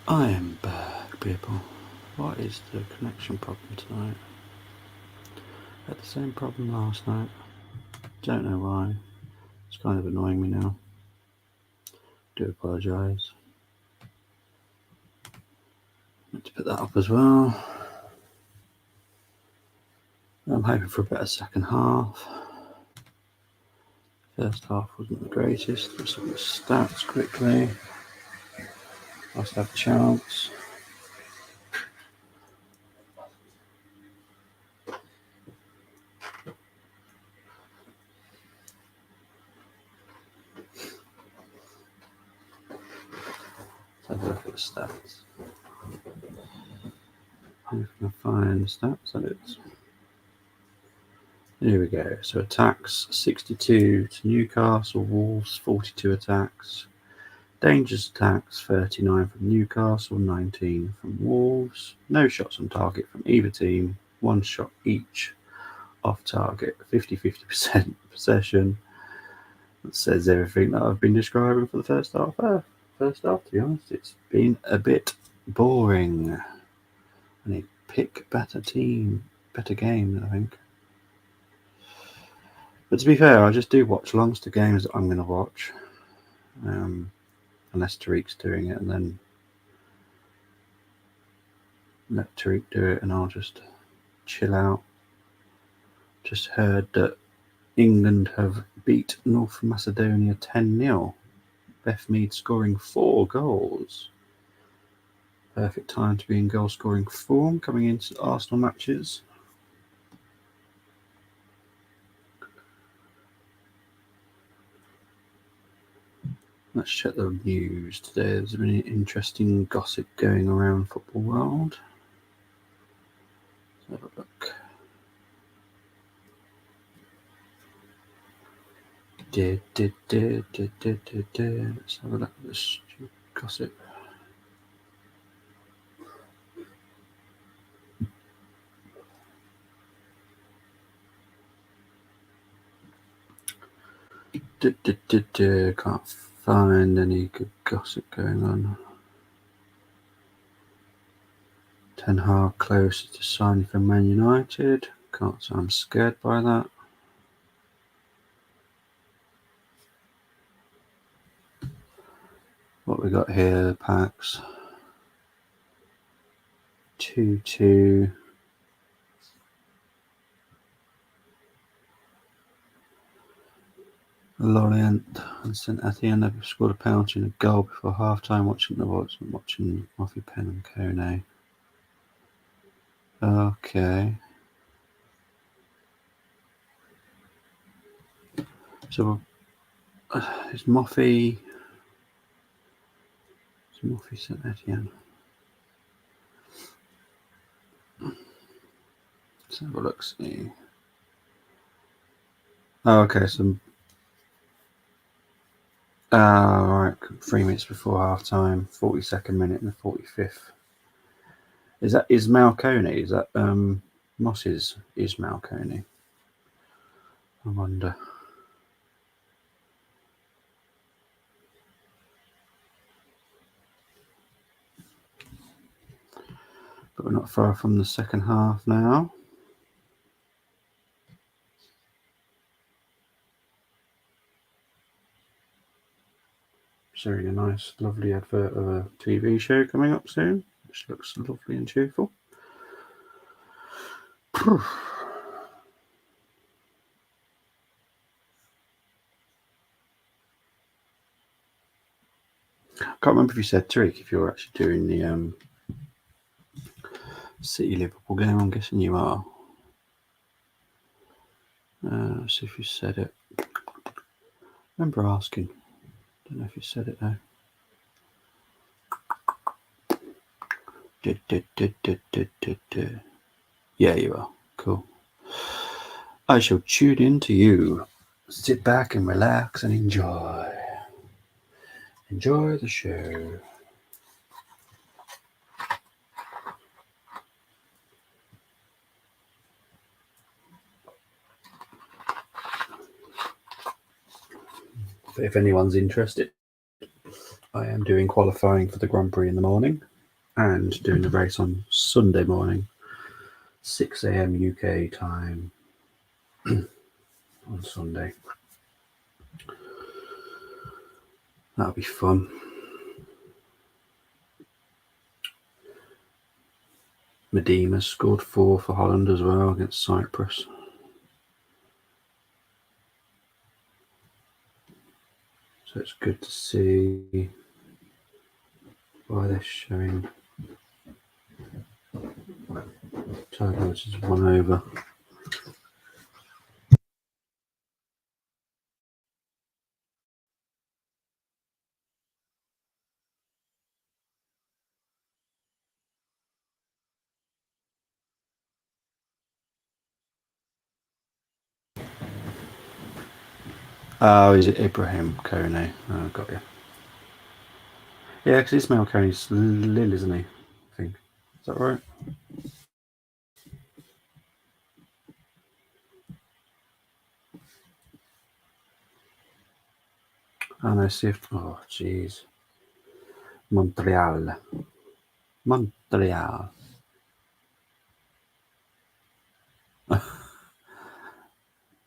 I am back, people. What is the connection problem tonight? Had the same problem last night. Don't know why. It's kind of annoying me now. Do apologise. Need to put that up as well. I'm hoping for a better second half. First half wasn't the greatest. Let's look at the stats quickly. Must have a chance. Let's have a look at the stats. I'm going to find the stats edits. Here we go. So attacks 62 to Newcastle, Wolves 42 attacks. Dangerous attacks 39 from Newcastle, 19 from Wolves. No shots on target from either team. One shot each off target. 50-50% possession. That says everything that I've been describing for the first half. To be honest, it's been a bit boring. I need to pick better team, better game, I think. But to be fair, I just do watch-alongs to games that I'm going to watch. Unless Tariq's doing it, and then let Tariq do it and I'll just chill out. Just heard that England have beat North Macedonia 10-0. Beth Mead scoring 4 goals. Perfect time to be in goal scoring form coming into Arsenal matches. Let's check the news today. There's been any interesting gossip going around the football world. Let's have a look. Let's have a look at this gossip. Can't find any good gossip going on. Ten Hag closer to signing for Man United. Can't say I'm scared by that. What we got here, packs. 2-2. Lorient and St Etienne have scored a penalty and a goal before half-time. Watching Moffy Penn and Kone. Okay. So is Moffy St Etienne? Let's have a look. See. Oh, okay. So. Right, 3 minutes before half time, 42nd minute and the 45th. Is that Ismail Kone? Is that Moss's Ismail Kone? I wonder. But we're not far from the second half now. Showing a nice, lovely advert of a TV show coming up soon, which looks lovely and cheerful. Can't remember if you said, Tariq, if you're actually doing the City Liverpool game. I'm guessing you are. Let's see if you said it. I remember asking. Don't know if you said it though. Yeah, you are. Cool. I shall tune in to you. Sit back and relax and enjoy. Enjoy the show. But if anyone's interested, I am doing qualifying for the Grand Prix in the morning. and doing the race on Sunday morning, 6 a.m. UK time on Sunday. That'll be fun. Medina scored 4 for Holland as well against Cyprus. So it's good to see why they're showing Tigers is 1 over. Oh, is it Ibrahim Kone? Oh, got you. Yeah, because Ismail Kone's Lille, isn't he? I think. Is that right? Oh, no, Swift. Oh, jeez. Montreal.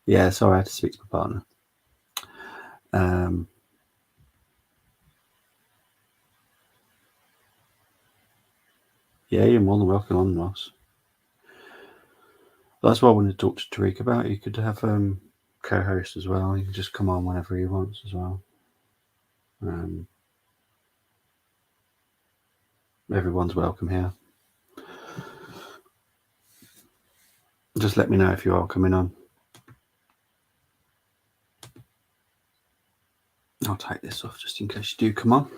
Yeah, sorry, I had to speak to my partner. Yeah, you're more than welcome on, Ross. That's what I wanted to talk to Tariq about. You could have co-host as well. You can just come on whenever he wants as well. Everyone's welcome here. Just let me know if you are coming on. I'll take this off just in case you do come on.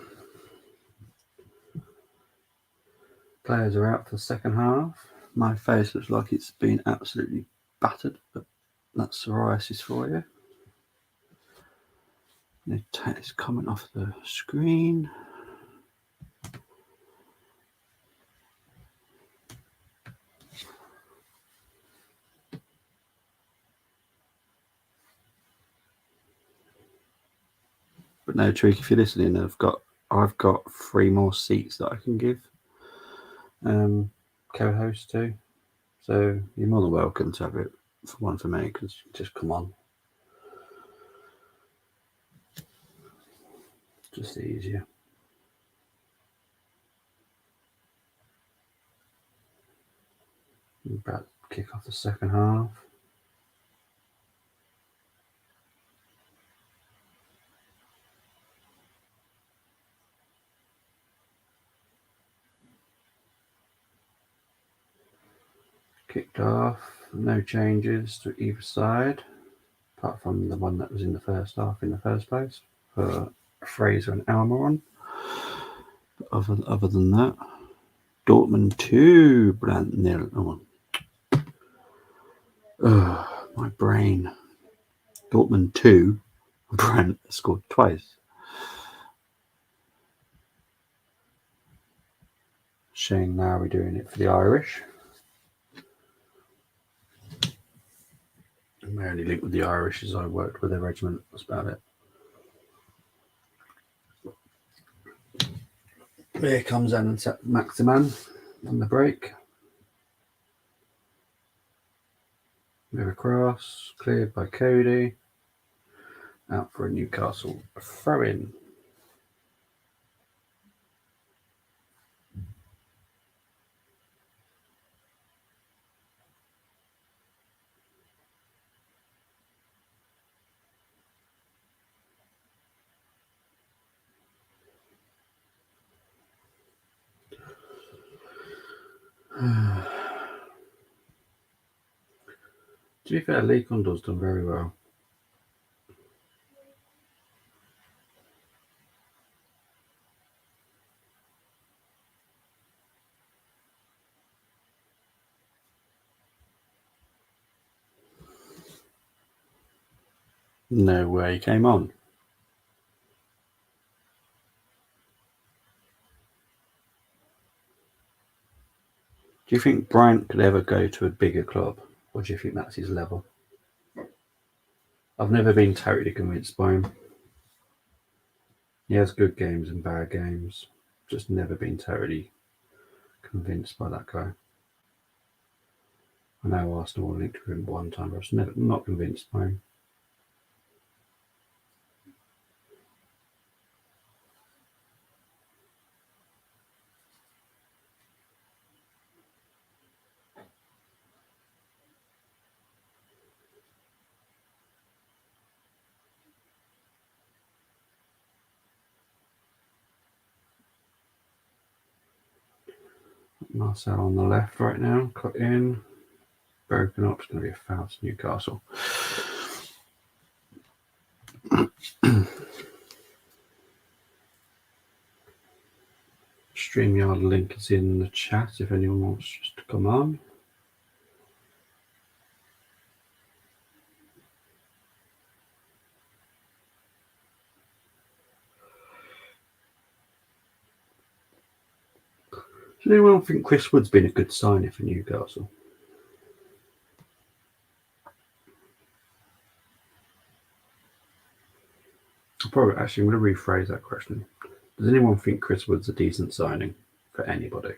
Players are out for the second half. My face looks like it's been absolutely battered, but that's psoriasis for you. I'm going to take this comment off the screen. But no, Tariq, if you're listening, I've got 3 more seats that I can give co-host to. So you're more than welcome to have it for one for me, because just come on. Just easier. I'm about to kick off the second half. Kicked off, no changes to either side, apart from the one that was in the first half in the first place for Fraser and Almiron. Other than that, Dortmund 2, Brandt 0. My brain. Dortmund 2, Brandt scored twice. Shane Lowry doing it for the Irish. My only link with the Irish is I worked with their regiment. That's about it. Here comes Alan Maximan on the break. Move across, cleared by Cody. Out for a Newcastle throw-in. To be fair, Lee Condor's done very well. No way he came on. Do you think Bryant could ever go to a bigger club? Or do you think that's his level? I've never been totally convinced by him. He has good games and bad games. Just never been totally convinced by that guy. I know Arsenal were linked with him one time, but I was not convinced by him. Marcel on the left right now, cut in, broken up. It's going to be a foul to Newcastle. StreamYard link is in the chat if anyone wants just to come on. Does anyone think Chris Wood's been a good signing for Newcastle? I'm going to rephrase that question. Does anyone think Chris Wood's a decent signing for anybody?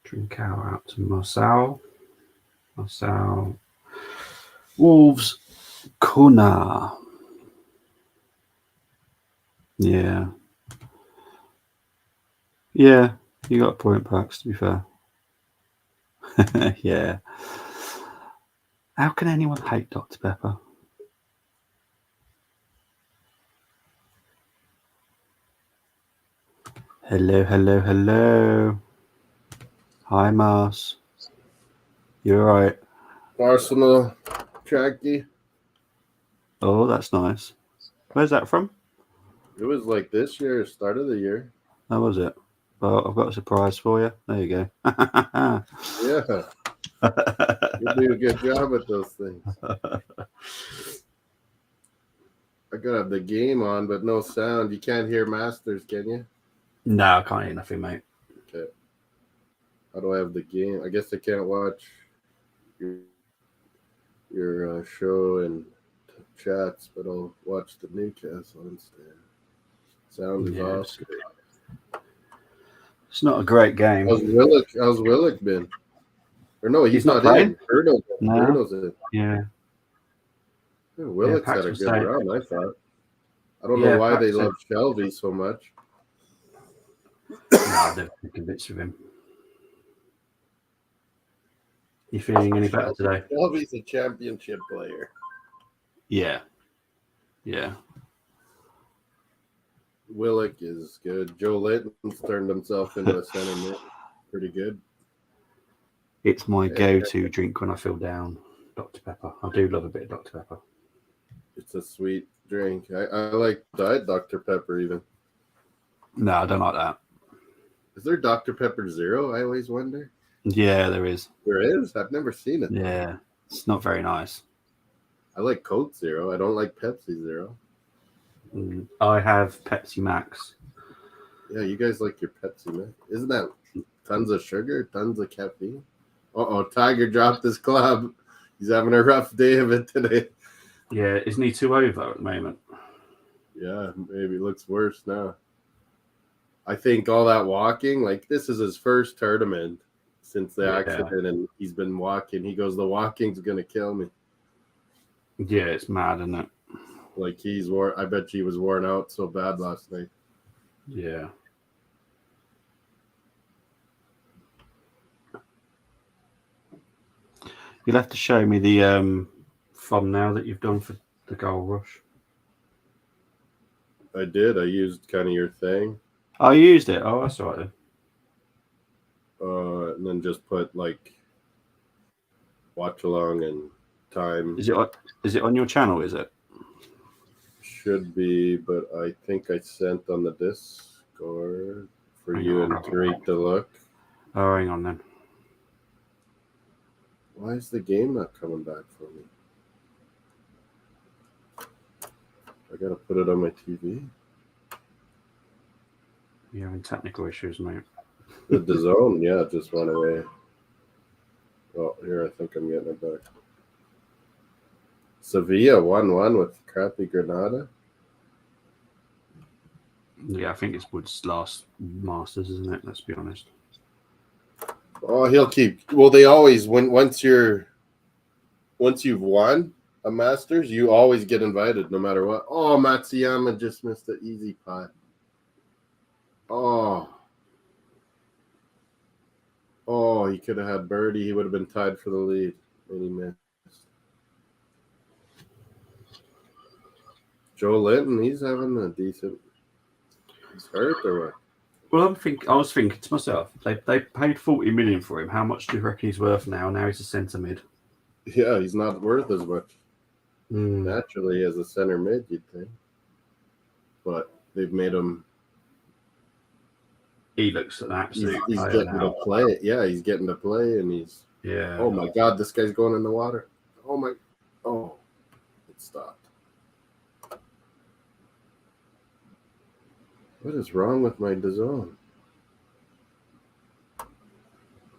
Trincao out to Marcel. Wolves. Kuna. Yeah. Yeah, you got a point, Pax, to be fair. Yeah. How can anyone hate Dr. Pepper? Hello. Hi, Mars. You alright? Arsenal tracky. Oh, that's nice. Where's that from? It was like this year, start of the year. How was it? Well, I've got a surprise for you. There you go. Yeah. You do a good job at those things. I gotta have the game on, but no sound. You can't hear Masters, can you? No, I can't hear nothing, mate. Okay. How do I have the game? I guess I can't watch your show and chats, but I'll watch the Newcastle instead. Sound is off. It's not a great game. How's Willock been? Or no, he's not playing. In. No. In. Yeah. Willock's had a good run, I thought. I don't know why they love Shelby so much. No, I've never been convinced of him. You feeling any better today? Shelby's a championship player. Yeah. Willock is good. Joe Litton's turned himself into a center mid. Pretty good. It's my go-to drink when I feel down. Dr. Pepper. I do love a bit of Dr. Pepper. It's a sweet drink. I like Diet Dr. Pepper even. No, I don't like that. Is there Dr. Pepper Zero? I always wonder. Yeah, there is. There is? I've never seen it. Yeah, it's not very nice. I like Coke Zero. I don't like Pepsi Zero. I have Pepsi Max. Yeah, you guys like your Pepsi Max. Isn't that tons of sugar, tons of caffeine? Tiger dropped his club. He's having a rough day of it today. Yeah, isn't he 2-over at the moment? Yeah, maybe it looks worse now. I think all that walking, like this is his first tournament since the accident, and he's been walking. He goes, the walking's going to kill me. Yeah, it's mad, isn't it? Like I bet he was worn out so bad last night. Yeah. You'll have to show me the thumbnail that you've done for the goal rush. I did. I used kind of your thing. Oh, you used it? Oh, that's all right then. And then just put like Watchalong and time. Is it on your channel, is it? Should be, but I think I sent on the Discord for you and Tariq to look. Oh, hang on then. Why is the game not coming back for me? I gotta put it on my TV. You're having technical issues, mate. The DAZN, yeah, just went away. Oh, here, I think I'm getting it back. Sevilla 1-1 with crappy Granada. Yeah, I think it's Wood's last Masters, isn't it? Let's be honest. Oh, he'll keep. Well, they always once you've won a Masters, you always get invited, no matter what. Oh, Matsuyama just missed an easy putt. Oh, he could have had birdie. He would have been tied for the lead, and he missed. Joe Linton, he's having a decent. He's hurt or what? Well, I was thinking to myself, they paid 40 million for him. How much do you reckon he's worth now? Now he's a centre mid. Yeah, he's not worth as much. Naturally, as a center mid, you'd think. But they've made him. He looks an absolute. He's getting to play. Yeah, he's getting to play, and he's. Yeah. Oh my God, this guy's going in the water. Oh my. Oh, it stopped. What is wrong with my DAZN?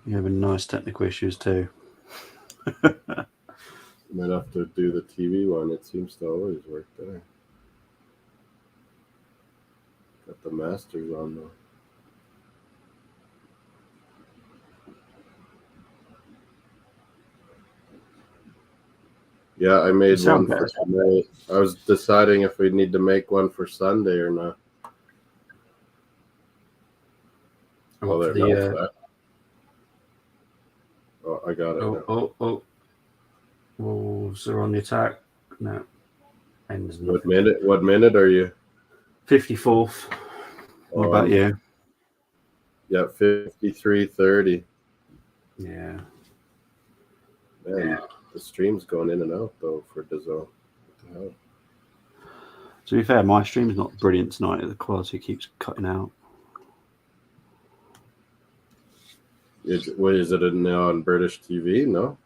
You're having nice technical issues too. Might have to do the TV one. It seems to always work there. Got the Masters on though. Yeah, I made one for tonight. I was deciding if we need to make one for Sunday or not. Oh, there. Oh, I got it. Wolves are on the attack. No. Ends What minute are you? 54th. What about you? Yeah, 53:30. Yeah. Man, the stream's going in and out though for DAZN. To be fair, my stream's not brilliant tonight. The quality keeps cutting out. Is it on British TV? No.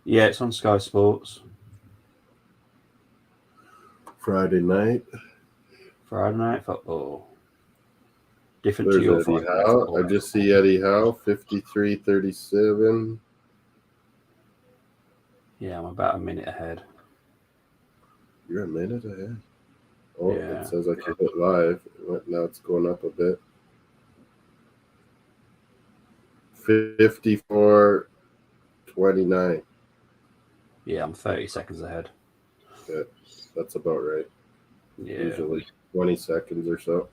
Yeah, it's on Sky Sports. Friday night football. Different There's to your Eddie Howe. I just see Eddie Howe, 53:37. Yeah, I'm about a minute ahead. You're a minute ahead. Oh, yeah. It says I can hit live. Now it's going up a bit. 54:29. Yeah, I'm 30 seconds ahead. Yeah, that's about right. Yeah. Usually 20 seconds or so.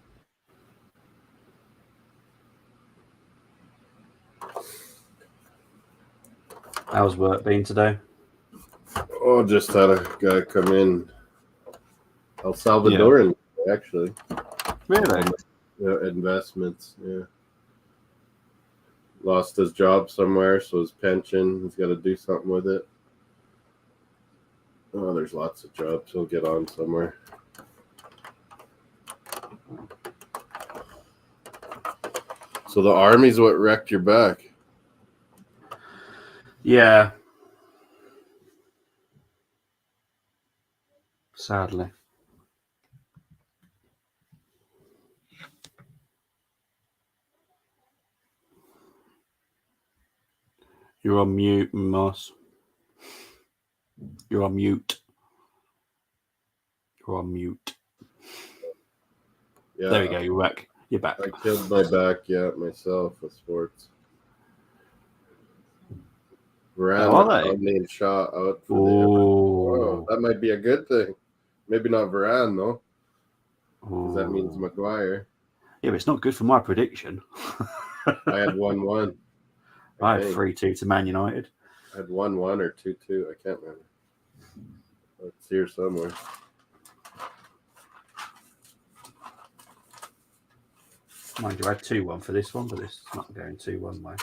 How's work been today? Oh, just had a guy come in. El Salvadoran, actually. Really? Yeah, investments, yeah. Lost his job somewhere, so his pension, he's got to do something with it. Oh, there's lots of jobs. He'll get on somewhere. So the Army's what wrecked your back? Yeah. Sadly. You're on mute, Moss. You're on mute. You're on mute. Yeah. There we go. You're back. You're back. I killed my back, myself with sports. Varane shot out for the Everton. That might be a good thing. Maybe not Varane though, because that means Maguire. Yeah, but it's not good for my prediction. I had 1-1. I had 3-2 to Man United. I had 1-1 or 2-2. I can't remember. It's here somewhere. Mind you, I had 2-1 for this one, but it's not going 2-1 way.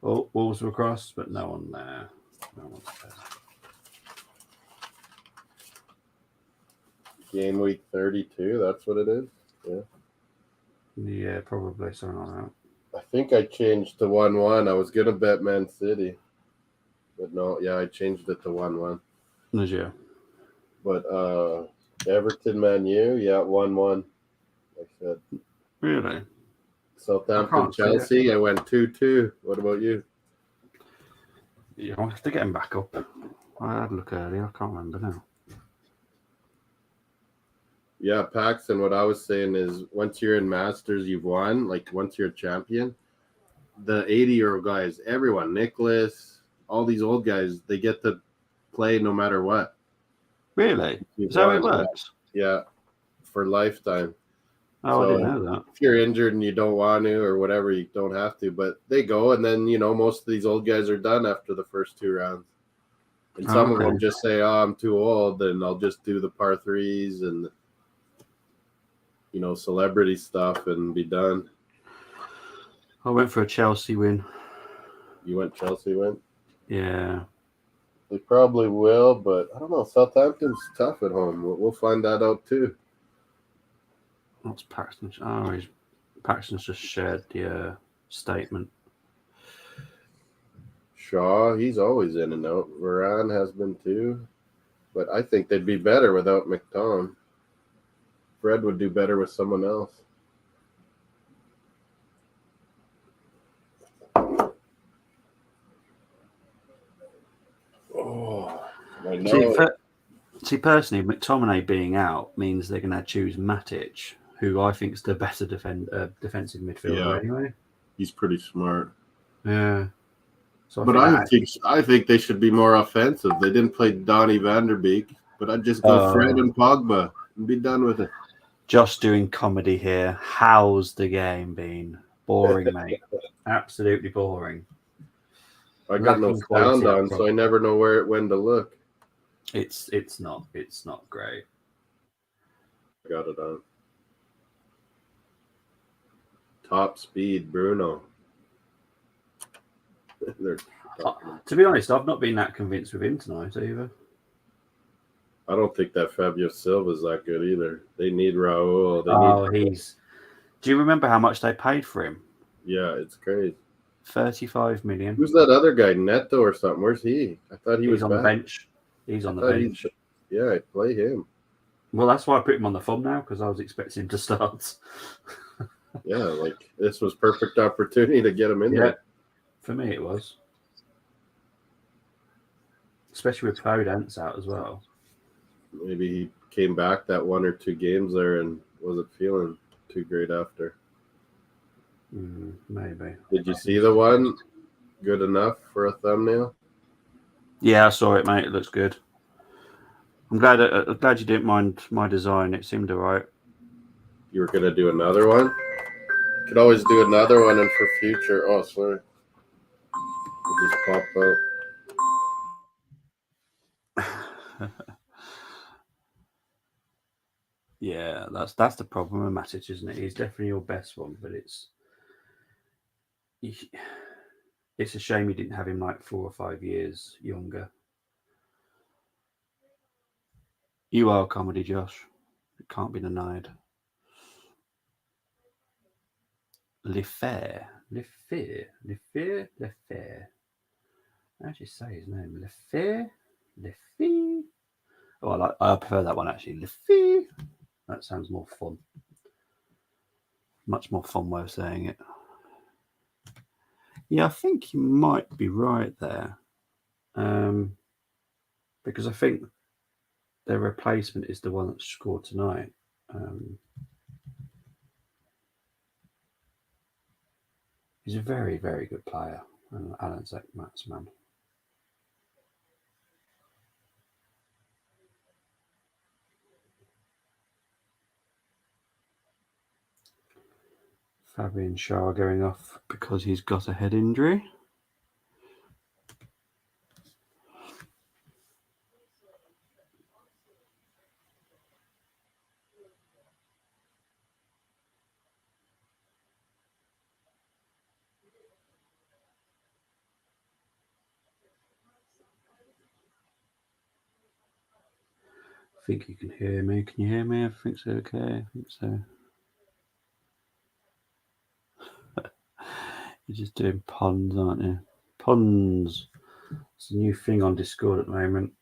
Oh, Wolves were across, but no one there. No one's there. Game week 32, that's what it is? Yeah. Yeah, probably something like that. I think I changed to 1-1. I was going to bet Man City. But no, I changed it to 1-1. Did you? But Everton, Man U, 1-1. Like I said. Really? Southampton, Chelsea. I went 2-2. What about you? Yeah, I'll have to get him back up. I had a look earlier. I can't remember now. Yeah, Paxton, what I was saying is once you're in Masters, you've won. Like once you're a champion, the 80-year-old guys, everyone, Nicholas, all these old guys, they get to play no matter what. Really? Is that how it works? Yeah, for lifetime. Oh, I didn't know that. If you're injured and you don't want to or whatever, you don't have to. But they go, and then, most of these old guys are done after the first 2 rounds. And some of them just say, oh, I'm too old, and I'll just do the par 3s and, celebrity stuff and be done. I went for a Chelsea win. You went Chelsea win? Yeah. They probably will, but I don't know. Southampton's tough at home. We'll find that out too. What's Paxton? Oh, Paxton's just shared the statement. Shaw, he's always in and out. Varane has been too. But I think they'd be better without McTominay. Fred would do better with someone else. Oh, I know. See, personally, McTominay being out means they're going to choose Matic, who I think is the better defensive midfielder anyway. He's pretty smart. Yeah. So I think they should be more offensive. They didn't play Donny van der Beek, but I'd just go Fred and Pogba and be done with it. Josh doing comedy here. How's the game been? Boring, mate. Absolutely boring. I got no sound on, so I never know when to look. It's not great. I got it on. Top speed, Bruno. To be honest, I've not been that convinced with him tonight either. I don't think that Fabio Silva's that good either. They need Raul. Do you remember how much they paid for him? Yeah, it's crazy. 35 million. Who's that other guy, Neto or something? Where's he? I thought he was on the bench. He's on the bench. Yeah, I'd play him. Well, that's why I put him on the phone now, because I was expecting him to start. Yeah, like this was perfect opportunity to get him in there. For me, it was. Especially with Podence out as well. Maybe he came back that 1 or 2 games there and wasn't feeling too great after. Maybe. Did you see the one? Good enough for a thumbnail? Yeah, I saw it, mate. It looks good. I'm glad you didn't mind my design. It seemed all right. You were going to do another one? Could always do another one and for future. Oh, sorry. It just popped out. Yeah, that's the problem with Matic, isn't it? He's definitely your best one, but it's a shame you didn't have him like 4 or 5 years younger. You are comedy, Josh. It can't be denied. Lefair. How do you say his name? Lefair? Oh, I prefer that one actually. Lefair. That sounds more fun. Much more fun way of saying it. Yeah, I think you might be right there. Because I think their replacement is the one that scored tonight. He's a very, very good player, Alan Zach-Matzman. Fabian Schär going off because he's got a head injury. I think you can hear me. Can you hear me? Everything's okay. I think so. You're just doing puns, aren't you? Puns. It's a new thing on Discord at the moment.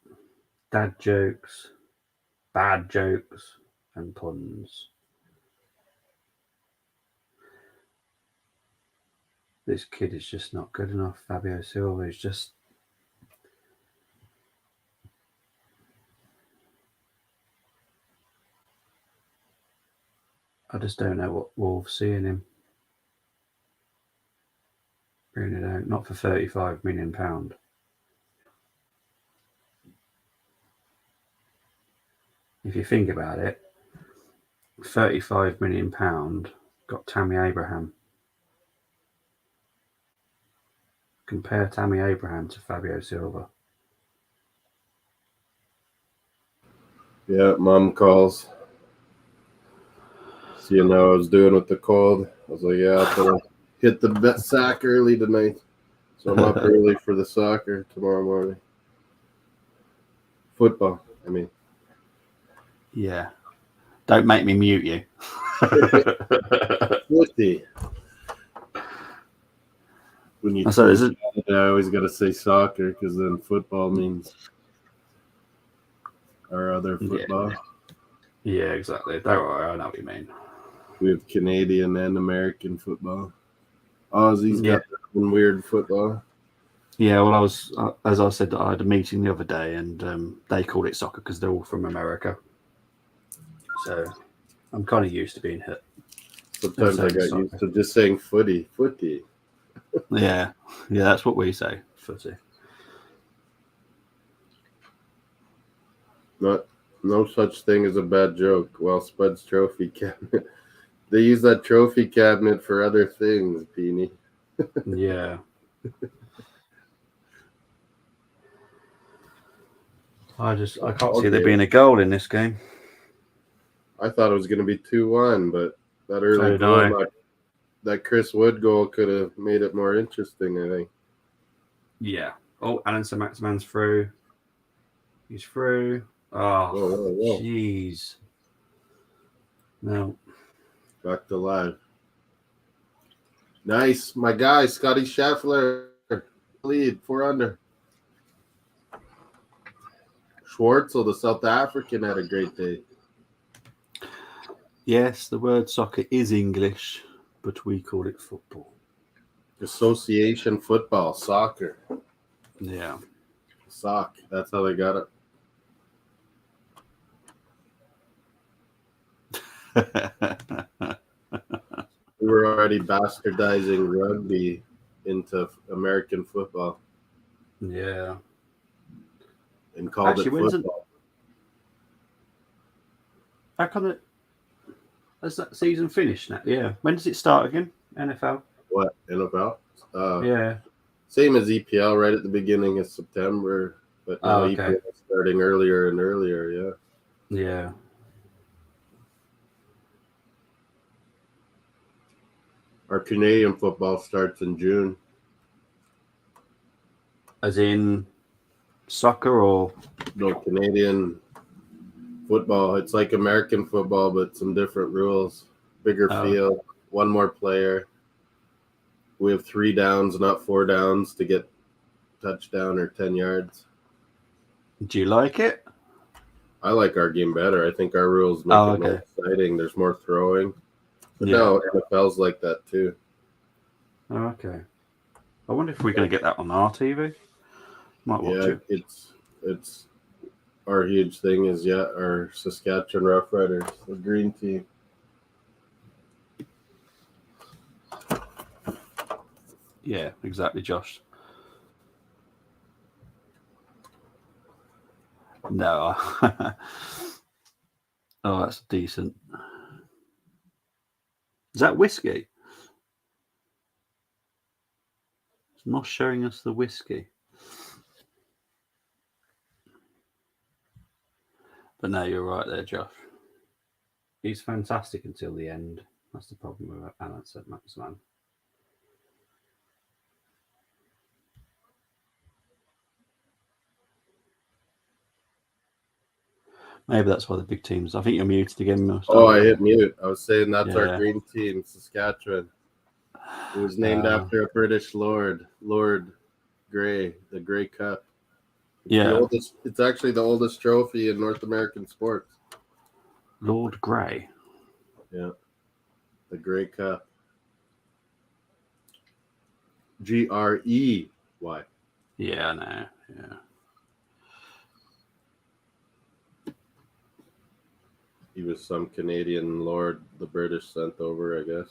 Dad jokes, bad jokes, and puns. This kid is just not good enough. Fabio Silva is just. I just don't know what Wolves see in him. Really don't. Not for £35 million. If you think about it, £35 million got Tammy Abraham. Compare Tammy Abraham to Fabio Silva. Yeah, mom calls. Seeing how I was doing with the cold, I was like, yeah, I'm gonna hit the sack early tonight. So I'm up early for the soccer tomorrow morning. Football, I mean. Yeah. Don't make me mute you. Footy. When you I always got to say soccer because then football means our other football. Yeah, exactly. Don't worry, I know what you mean. We have Canadian and American football. Aussie's got their own weird football. Yeah, well, as I said, I had a meeting the other day, and they called it soccer because they're all from America. So I'm kind of used to being hit. Sometimes I got used to just saying footy. Yeah, that's what we say, footy. No such thing as a bad joke. Well, Spud's trophy cabinet. They use that trophy cabinet for other things, Peony. Yeah. I can't see there being a goal in this game. I thought it was going to be 2-1, but that early goal, that Chris Wood goal could have made it more interesting, I think. Yeah. Oh, Alan Saint-Maximin's through. He's through. Oh, jeez. No. Back to live. Nice. My guy, Scotty Scheffler. Lead, 4 under. Schwartzel, the South African, had a great day. Yes, the word soccer is English, but we call it football. Association football, soccer. Yeah. Sock. That's how they got it. We were already bastardizing rugby into American football. Yeah. And called it football. How come it? Has that season finished now? Yeah. When does it start again? NFL? What? NFL? Yeah. Same as EPL, right at the beginning of September. But now EPL is starting earlier and earlier, yeah. Yeah. Our Canadian football starts in June. As in soccer or? No, Canadian football. It's like American football, but some different rules. Bigger field, one more player. We have 3 downs, not 4 downs to get touchdown or 10 yards. Do you like it? I like our game better. I think our rules make it more exciting. There's more throwing. But no, NFL's like that too. Oh, okay. I wonder if we're going to get that on our TV. Might watch it. It's our huge thing is our Saskatchewan Roughriders, the green team. Yeah, exactly, Josh. No. Oh, that's decent. Is that whiskey? It's not showing us the whiskey. But no, you're right there, Josh. He's fantastic until the end. That's the problem with Alan Saint-Maximin. Maybe that's why the big teams. I think you're muted again. I hit mute. I was saying that's our green team, Saskatchewan. It was named after a British lord, Lord Grey, the Grey Cup. It's actually the oldest trophy in North American sports. Lord Grey. Yeah, the Grey Cup. Grey. Yeah, I know. Yeah. He was some Canadian lord the British sent over, I guess.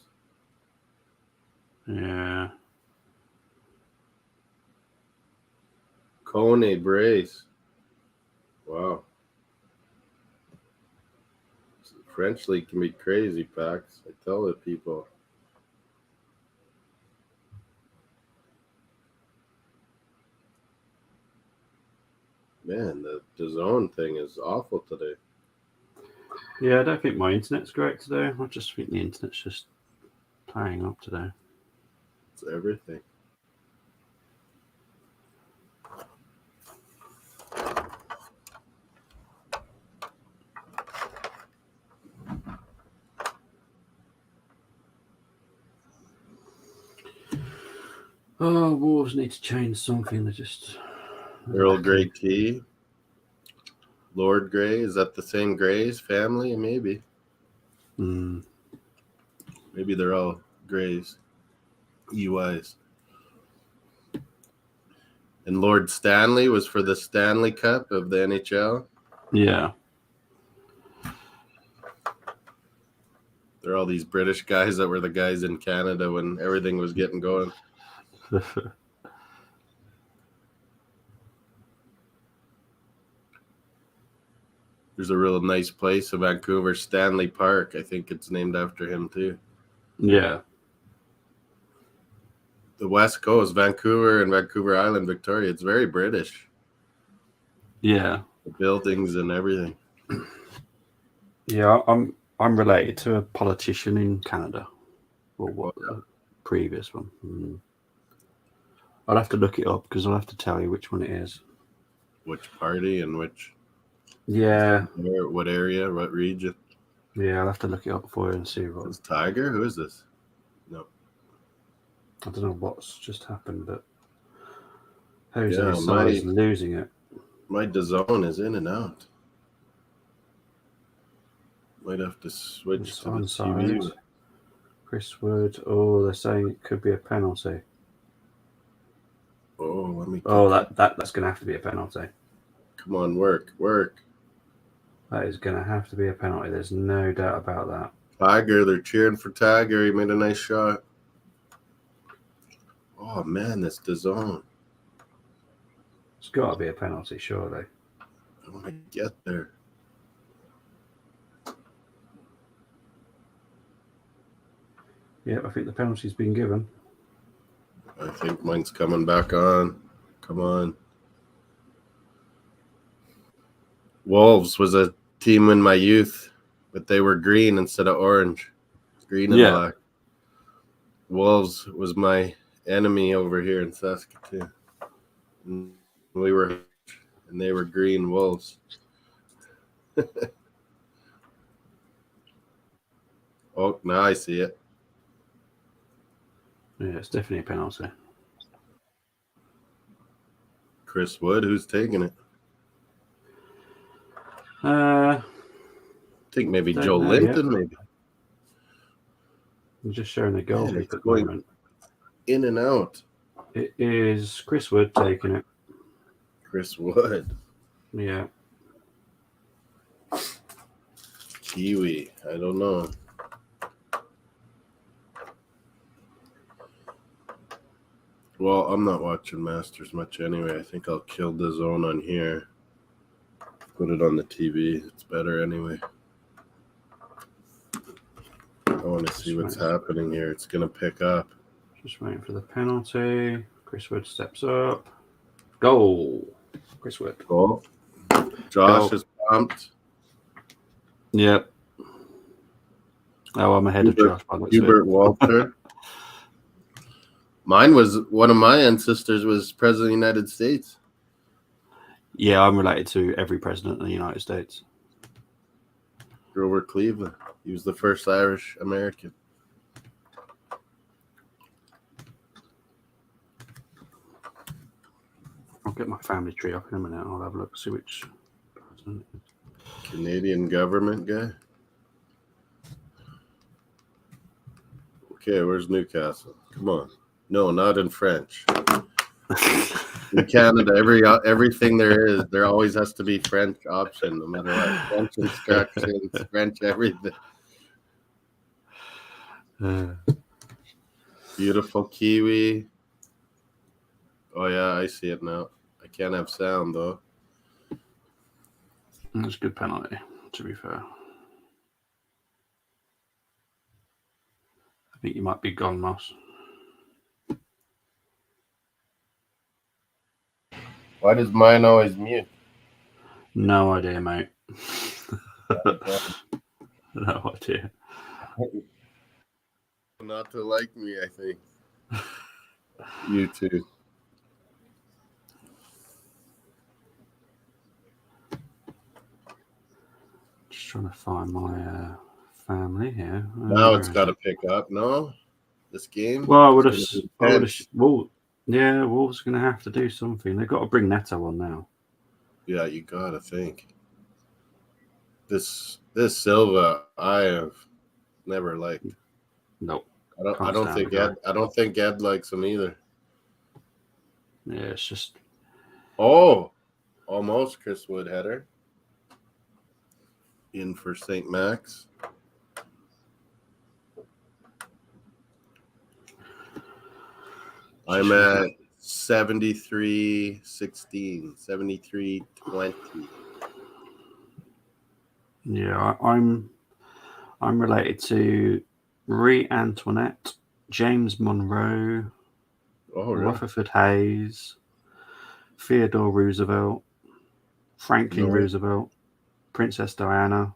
Yeah. Cone brace. Wow. French league can be crazy, Pax. I tell the people. Man, the zone thing is awful today. Yeah, I don't think my internet's great today. I just think the internet's just playing up today. It's everything. Oh, Wolves need to change something. They're just Earl Grey tea. Lord Grey, is that the same Grey's family? Maybe. Mm. Maybe they're all Greys. EYs. And Lord Stanley was for the Stanley Cup of the NHL. Yeah. They're all these British guys that were the guys in Canada when everything was getting going. There's a real nice place in Vancouver, Stanley Park. I think it's named after him too. Yeah. The West Coast, Vancouver and Vancouver Island, Victoria. It's very British. Yeah. The buildings and everything. Yeah, I'm related to a politician in Canada. Or what the previous one. Mm. I'll have to look it up because I'll have to tell you which one it is. Which party and which? Yeah. What area? What region? Yeah, I'll have to look it up for you and see what. Is Tiger? Who is this? No. I don't know what's just happened, but Jose Yeah, is losing it. My DAZN is in and out. Might have to switch It's to the onside. TV. Chris Wood. Oh, they're saying it could be a penalty. Oh, let me. Oh, that's going to have to be a penalty. Come on, work. That is going to have to be a penalty. There's no doubt about that. Tiger, they're cheering for Tiger. He made a nice shot. Oh man, this DAZN. It's got to be a penalty, surely. I want to get there. Yeah, I think the penalty's been given. I think mine's coming back on. Come on. Wolves was a team in my youth, but they were green instead of orange. Green and black. Wolves was my enemy over here in Saskatoon. And they were green Wolves. Oh, now I see it. Yeah, it's definitely a penalty. Chris Wood, who's taking it? I think maybe Joe Linton, maybe. I'm just showing the goal at the moment. In and out. It is Chris Wood taking it. Chris Wood. Yeah. Kiwi. I don't know. Well, I'm not watching Masters much anyway. I think I'll kill DAZN on here. Put it on the TV. It's better anyway. I want to see what's happening here. It's going to pick up. Just waiting for the penalty. Chris Wood steps up. Goal. Chris Wood. Goal. Josh is pumped. Yep. Oh, I'm ahead of Josh. Hubert Walter. Mine was one of my ancestors was president of the United States. Yeah, I'm related to every president of the United States. Grover Cleveland. He was the first Irish American. I'll get my family tree up in a minute. I'll have a look, see which president. Canadian government guy. Okay, where's Newcastle? Come on. No, not in French. In Canada, everything there always has to be French option, no matter what. French instructions, French everything. Beautiful kiwi. Oh yeah, I see it now. I can't have sound though. That's a good penalty, to be fair. I think you might be gone, Moss. Why does mine always mute? No idea, mate. No idea. Not to like me, I think. You too. Just trying to find my family here. Now it's got to pick up, no? This game? Well, I would have. Well, yeah, Wolves going to have to do something. They've got to bring Neto on now. Yeah, you got to think. This Silva, I have never liked. Nope. I don't think Ed likes him either. Yeah, it's just. Oh, almost Chris Wood header. In for St. Max. I'm at 73-16, 73-20. Yeah, I'm related to Marie Antoinette, James Monroe, really? Rutherford Hayes, Theodore Roosevelt, Franklin Roosevelt, Princess Diana,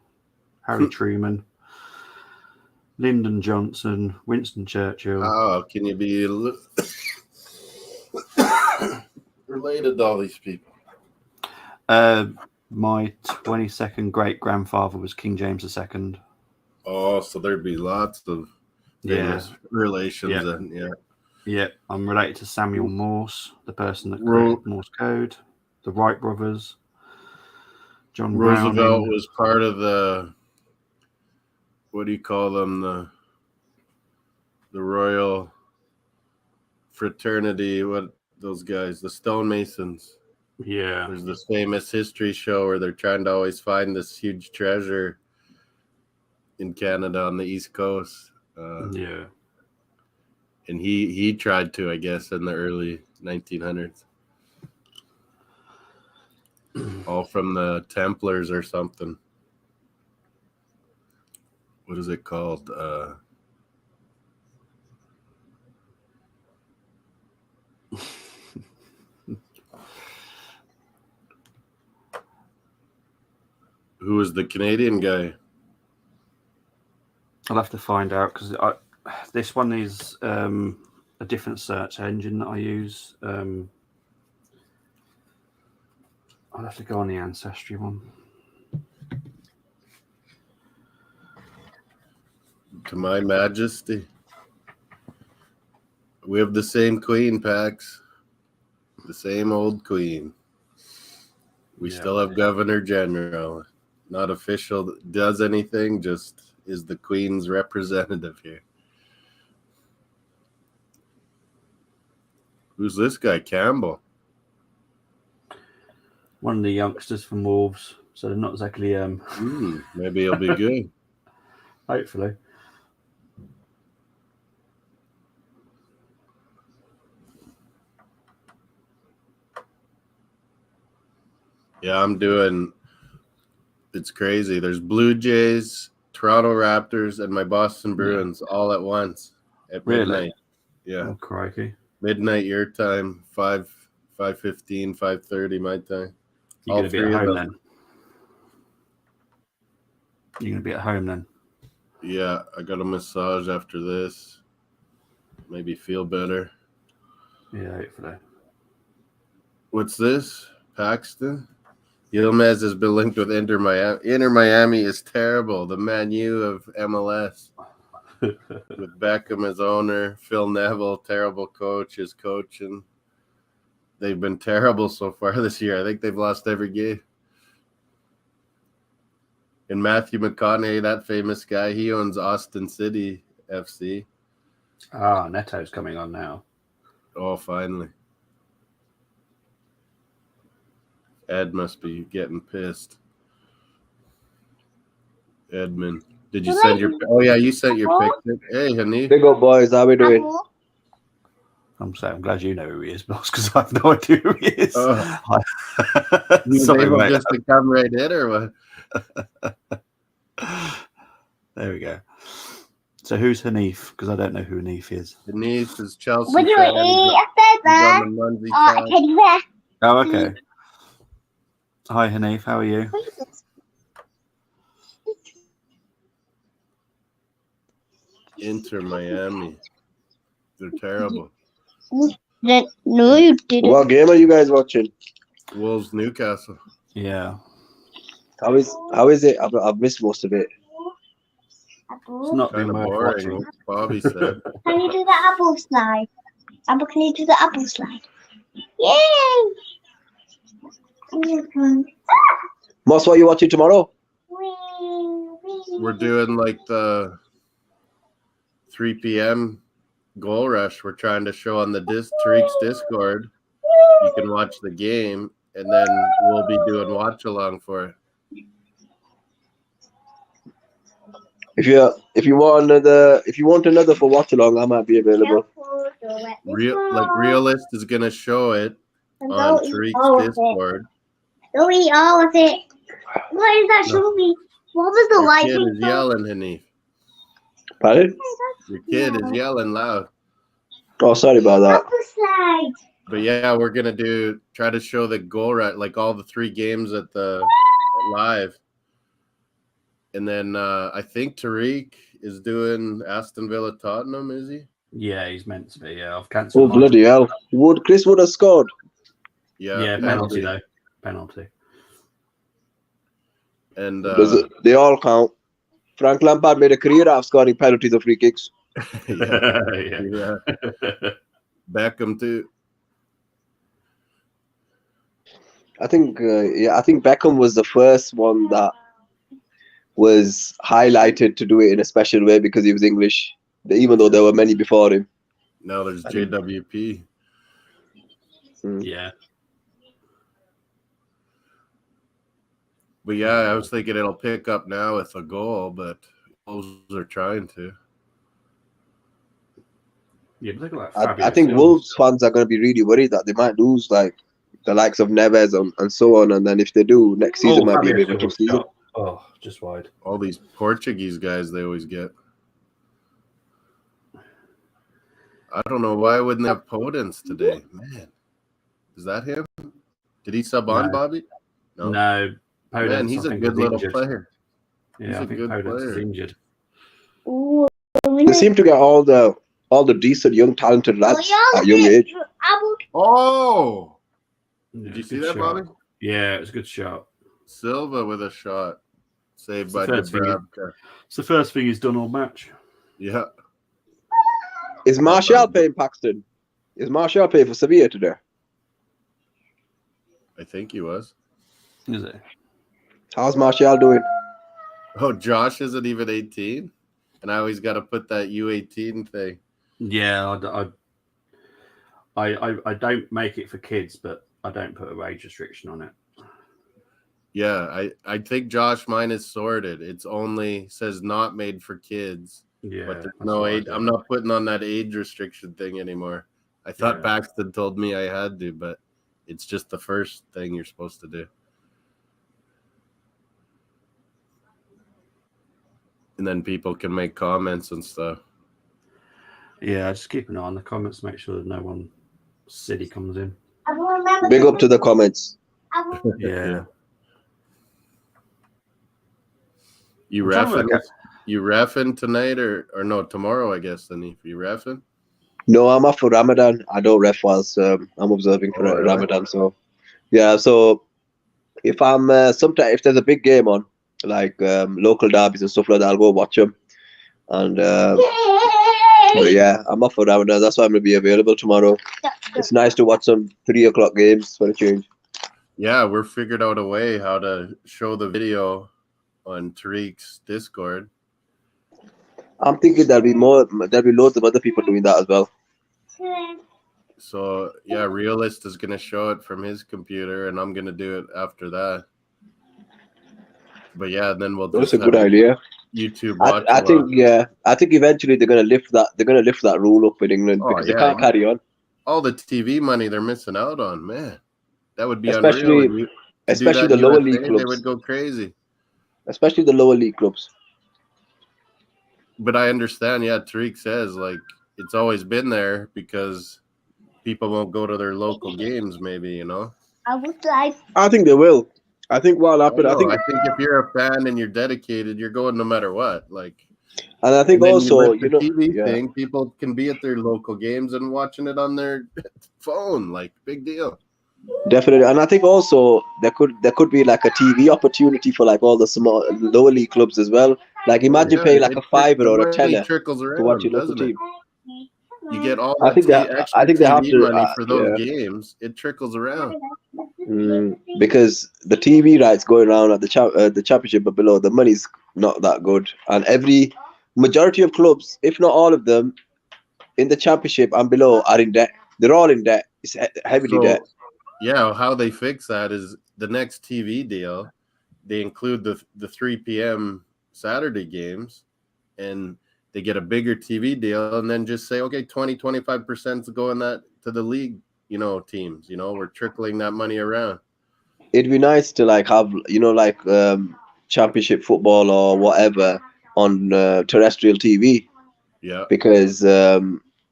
Harry Truman, Lyndon Johnson, Winston Churchill. Oh, can you be related to all these people? My 22nd great-grandfather was King James II. Oh, so there'd be lots of famous relations. Yeah. Yeah, I'm related to Samuel Morse, the person that created Morse code, the Wright brothers, John Roosevelt Browning. was part of the, what do you call them, the royal fraternity, what those guys, the stonemasons. Yeah. There's this famous history show where they're trying to always find this huge treasure in Canada on the East Coast. Yeah. And he tried to, I guess, in the early 1900s. All from the Templars or something. What is it called? Who was the Canadian guy? I'll have to find out because this one is a different search engine that I use. I'll have to go on the Ancestry one. To my majesty. We have the same queen, Pax. The same old queen. We still have Governor General. Not official, does anything, just is the queen's representative here. Who's this guy, Campbell? One of the youngsters from Wolves, so they're not exactly. Maybe he'll be good. Hopefully. Yeah, I'm doing. It's crazy. There's Blue Jays, Toronto Raptors, and my Boston Bruins all at once at midnight. Yeah. Oh, crikey. Midnight your time, 5:15, 5:30 my time. You're going to be at home then? You're going to be at home then? Yeah, I got a massage after this. Maybe feel better. Yeah, hopefully. What's this? Paxton? Yilmaz has been linked with Inter Miami. Inter Miami is terrible. The Man U of MLS. With Beckham as owner, Phil Neville, terrible coach, is coaching. They've been terrible so far this year. I think they've lost every game. And Matthew McConaughey, that famous guy, he owns Austin City FC. Ah, Neto's coming on now. Oh, finally. Ed must be getting pissed. Edmund, did you send your? Oh yeah, you sent your picture. Hey, honey. Big up, boys. How we doing? I'm glad you know who he is, boss, because I have no idea who he is. You Sorry, able mate. just to come right in, or what? There we go. So who's Hanif? Because I don't know who Hanif is. Denise is Chelsea. Would you fan. eat a He's feather on the Munsey or a top. teddy bear? Oh, okay. Hi, Hanif. How are you? Inter Miami. They're terrible. No, you didn't. What game are you guys watching? Wolves Newcastle. Yeah. How is it? I've missed most of it. It's not Kind been of worth boring. watching. Bobby said. Can you do the apple slide? Apple, can you do the apple slide? Yay! Moss, what are you watching tomorrow? We're doing like the 3 p.m. goal rush. We're trying to show on the Tariq's Discord. You can watch the game, and then we'll be doing watch along for it. If you want another for watch along, I might be available. Realist is gonna show it on Tariq's Discord. Don't eat all of it. What is that? Show me. What was the Your light? kid is yelling, Hanif. Pardon? Your kid is yelling loud. Oh, sorry about that. Apple slide. But yeah, we're gonna try to show the goal right, like all the 3 games at the live. And then I think Tariq is doing Aston Villa Tottenham, is he? Yeah, he's meant to be. Yeah, I've cancelled. Oh, bloody hell. Chris would have scored. Yeah, penalty though. Penalty. And They all count. Frank Lampard made a career out of scoring penalties and free kicks. yeah. Beckham too. I think Beckham was the first one that was highlighted to do it in a special way because he was English, even though there were many before him. Now there's JWP. Yeah. But yeah, I was thinking it'll pick up now with a goal, but Wolves are trying to. Yeah, but look at that I think Wolves fans are going to be really worried that they might lose like the likes of Neves and so on. And then if they do, next season might be a bit of a tough season. Oh, just wide. All these Portuguese guys they always get. I don't know why wouldn't they have Podence today, man. Is that him? Did he sub on, Bobby? No. Podence, man, he's a good little player. Yeah, I think Podence is injured. They seem to get all the decent young talented lads at young age. Oh, Yeah, did you see that, Bobby? Yeah, it was a good shot. Silva with a shot. Saved by Dubravka. It's the first thing he's done all match. Yeah. Is Martial paying Paxton? Is Martial paying for Sevilla today? I think he was. Is it? How's Martial doing? Oh, Josh isn't even 18? And I always got to put that U18 thing. Yeah, I don't make it for kids, but I don't put a age restriction on it. Yeah, I think Josh, mine is sorted. It's only says not made for kids. Yeah, but there's no age. I'm not putting on that age restriction thing anymore. I thought Paxton told me I had to, but it's just the first thing you're supposed to do. And then people can make comments and stuff. Yeah, just keep an eye on the comments. Make sure that no one silly comes in. Big up to the comments. Yeah. You reffing tonight or no, tomorrow, I guess, then if you reffing? No, I'm off for Ramadan. I don't ref whilst I'm observing for Ramadan. So, yeah. So, if I'm if there's a big game on, like local derbies and stuff like that, I'll go watch them. And but yeah, I'm off for Ramadan. That's why I'm gonna be available tomorrow. It's nice to watch some 3 o'clock games for a change. Yeah, we're figured out a way how to show the video on Tariq's Discord. I'm thinking there'll be loads of other people doing that as well. So yeah, Realist is gonna show it from his computer, and I'm gonna do it after that. But yeah, then we'll That's just a good have idea. YouTube I watch along. think eventually they're gonna lift that rule up in England Oh, because they yeah, can't carry on. All the TV money they're missing out on, man. That would be Especially unreal. To do especially that in the lower USA, league they clubs. would go crazy. Especially the lower league clubs. But I understand, yeah, Tariq says like it's always been there because people won't go to their local games, maybe, you know. I would like. I think they will. I think what'll happen. I think if you're a fan and you're dedicated, you're going no matter what. Like, and I think and then also, with the TV thing, people can be at their local games and watching it on their phone. Like, big deal. Definitely, and I think also there could be like a TV opportunity for like all the small lower league clubs as well. Like imagine paying like a $5 or a $10 trickles to watch your around, local team. You get all I that think extra they have TV to money for those games. It trickles around. Because the TV rights going around at the championship but below, the money's not that good, and every majority of clubs, if not all of them, in the championship and below are in debt. They're all in debt. It's heavily debt. Yeah, how they fix that is the next TV deal. They include the 3 p.m. Saturday games, and they get a bigger TV deal, and then just say, okay, 20-25% is going that to the league, teams. We're trickling that money around. It'd be nice to like have championship football or whatever on terrestrial TV. Yeah, because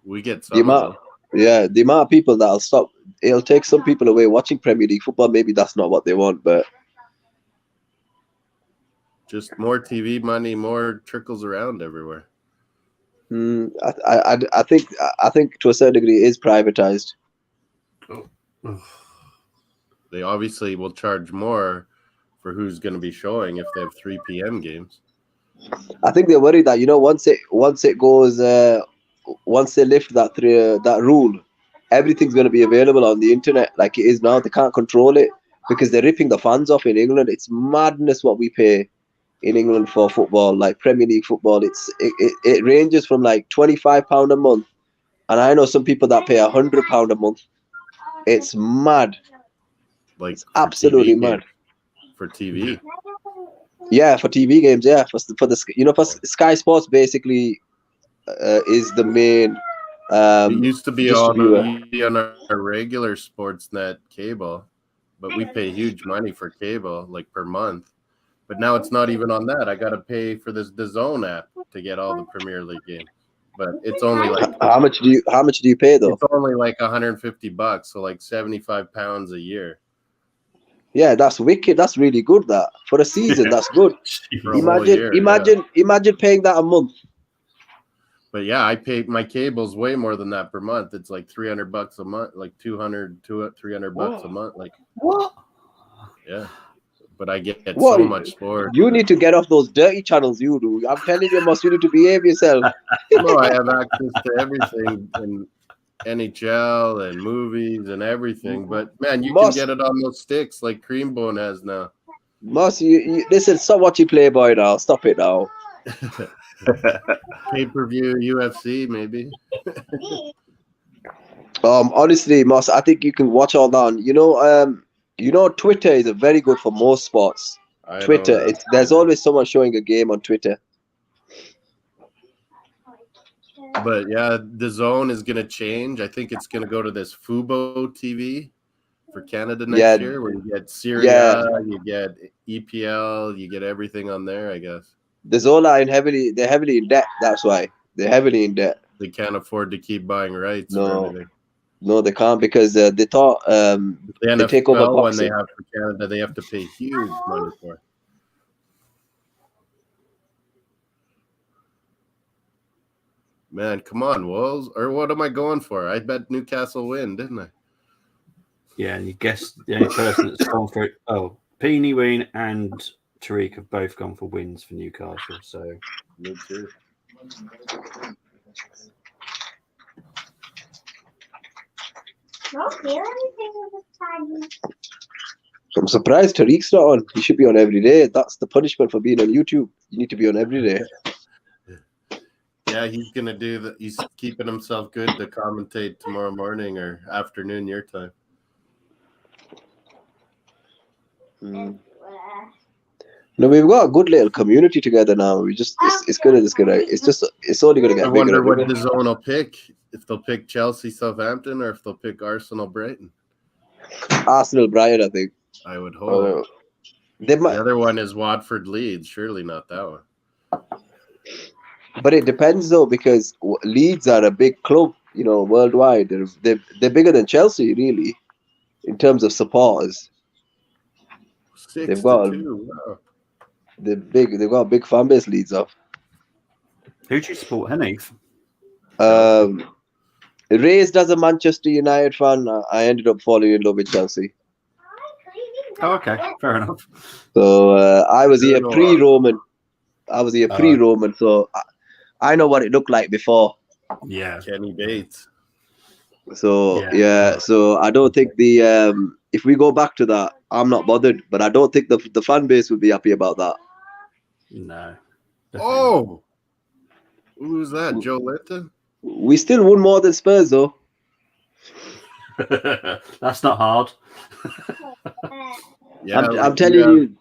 we get some the amount of people that'll stop. It'll take some people away watching Premier League football. Maybe that's not what they want, but just more TV money, more trickles around everywhere. I think to a certain degree it is privatized. They obviously will charge more for who's going to be showing if they have 3 p.m. games. I think they're worried that once it goes once they lift that rule, everything's going to be available on the internet like it is now. They can't control it because they're ripping the fans off in England. It's madness what we pay in England for football, like Premier League football. It ranges from like £25 a month, and I know some people that pay £100 a month. It's mad. Like it's absolutely mad for TV. Yeah, for TV games. Yeah, for Sky Sports basically is the main. It used to be on our regular Sportsnet cable, but we pay huge money for cable, like per month. But now it's not even on that. I got to pay for the DAZN app to get all the Premier League games. But it's only like how much do you pay though? It's only like $150, so like £75 a year. Yeah, that's wicked. That's really good. That for a season, that's good. Imagine paying that a month. But yeah, I pay my cable's way more than that per month. It's like $300 a month, like $300 a month. Like what? Yeah, but I get so much sport. You need to get off those dirty channels. You do. I'm telling you, you need to behave yourself. No, I have access to everything and NHL and movies and everything. But man, you can get it on those sticks like Creambone has now. Moss, you listen. Stop watching Playboy now. Stop it now. Pay-per-view UFC maybe. Honestly, Moss, I think you can watch all that. Twitter is very good for most sports. Twitter, there's always someone showing a game on Twitter. But yeah, the zone is going to change. I think it's going to go to this Fubo TV for Canada next year, where you get Serie A, you get EPL, you get everything on there, I guess. The zone are they're heavily in debt. That's why they're heavily in debt. They can't afford to keep buying rights for everything. No, they can't because they thought the NFL, they take over when they have for Canada, they have to pay huge money for it. Man, come on, Wolves. Or what am I going for? I bet Newcastle win, didn't I? Yeah, and you guessed the only person that's gone for it. Oh, Peeny Ween and Tariq have both gone for wins for Newcastle. So me too. I'm surprised Tariq's not on. He should be on every day. That's the punishment for being on YouTube. You need to be on every day. Yeah, he's gonna do that. He's keeping himself good to commentate tomorrow morning or afternoon your time. No, we've got a good little community together now. It's only gonna I get wonder bigger. what the zone will pick. If they'll pick Chelsea, Southampton, or if they'll pick Arsenal, Brighton. Arsenal, Brighton, I think. I would hope. They might, The other one is Watford, Leeds. Surely not that one. but it depends though, because Leeds are a big club, worldwide. They're bigger than Chelsea, really, in terms of supporters. 6-2. Wow. They've got a big fan base. Leeds up. Who do you support, Hanif? Raised as a Manchester United fan, I ended up falling in love with Chelsea. Oh, okay, fair enough. So I was here pre-Roman. So I know what it looked like before. Yeah, Kenny Bates. So so I don't think if we go back to that, I'm not bothered. But I don't think the fan base would be happy about that. No. Oh, who's that? Joe Linton? We still won more than Spurs, though. That's not hard. Yeah, I'm telling you.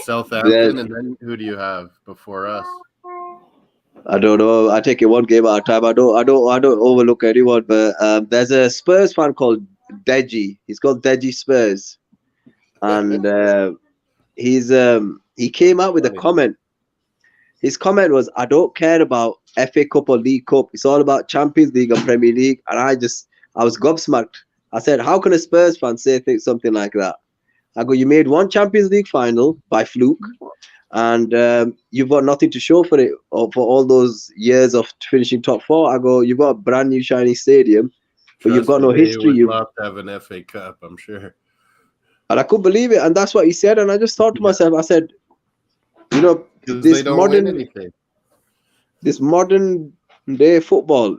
Southampton, and then who do you have before us? I don't know. I take it one game at a time. I don't overlook anyone. But there's a Spurs fan called Deji. He's called Deji Spurs, and he came out with a comment. His comment was, "I don't care about FA Cup or League Cup. It's all about Champions League and Premier League." And I was gobsmacked. I said, "How can a Spurs fan say something like that?" I go, "You made one Champions League final by fluke, and you've got nothing to show for it or for all those years of finishing top four." I go, "You've got a brand new shiny stadium, but you've got no history." Would love to have an FA Cup, I'm sure. And I couldn't believe it, and that's what he said. And I just thought to myself, I said, this modern day football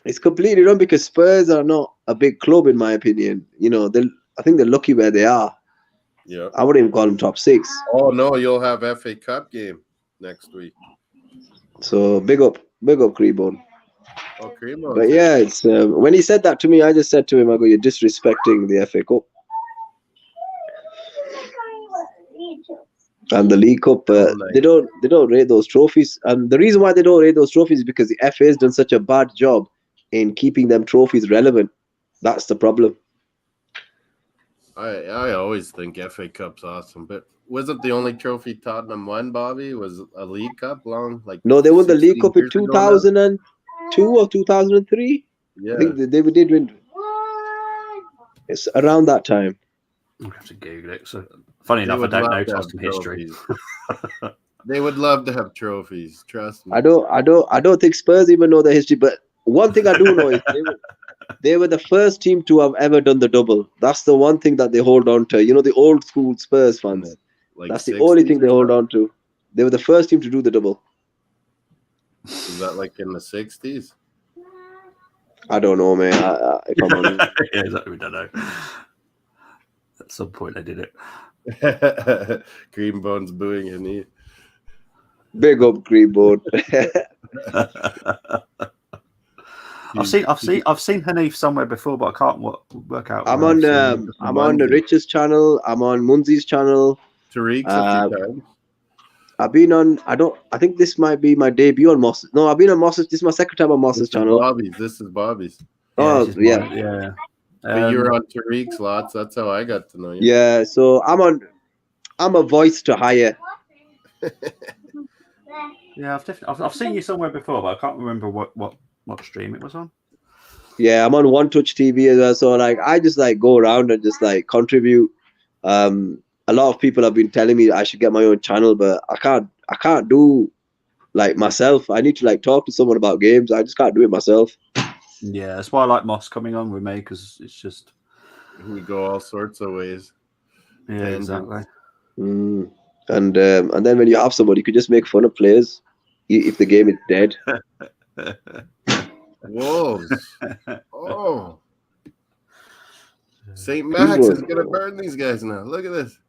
is completely wrong, because Spurs are not a big club, in my opinion. I think they're lucky where they are. Yeah, I wouldn't even call them top six. Oh no, you'll have FA Cup game next week. So big up Creebone. Oh, Creebone. But yeah, it's when he said that to me, I just said to him, I go, "You're disrespecting the FA Cup and the League Cup." They don't rate those trophies, and the reason why they don't rate those trophies is because the FA has done such a bad job in keeping them trophies relevant. That's the problem. I always think FA Cup's awesome, but wasn't the only trophy Tottenham won, Bobby, was a League Cup No, they won the League Cup in 2002 or 2003. Yeah, I think they did win. It's around that time. I'm gonna have to Google it. So funny enough, I don't know Tottenham history. They would love to have trophies. Trust me. I don't think Spurs even know their history. But one thing I do know is they were the first team to have ever done the double. That's the one thing that they hold on to. The old school Spurs fans. That's the only thing they hold on to. They were the first team to do the double. Is that like in the 60s? I don't know, man. If I'm honest. Yeah, exactly. We don't know. At some point, they did it. Greenbone's booing your knee. Big up Greenbone. I've seen Hanif somewhere before, but I can't work out. I'm on the Rich's channel. I'm on Munzi's channel. Tariq's a few times. I've been on. I think this might be my debut on Moss. No, I've been on Moss's. This is my second time on Moss's channel. This is Bobby's. Oh yeah. Yeah. But you were on Tariq's lots. That's how I got to know you. Yeah. So I'm a voice to hire. Yeah, I've seen you somewhere before, but I can't remember what stream it was on. Yeah, I'm on One Touch TV as well. So I just go around and just contribute. A lot of people have been telling me I should get my own channel, but I can't do myself. I need to talk to someone about games. I just can't do it myself. Yeah, that's why I like Moss coming on with me, because it's just we go all sorts of ways. Yeah, exactly. And then when you have somebody, you could just make fun of players if the game is dead. Wolves. Oh. St. Max is going to burn these guys now. Look at this.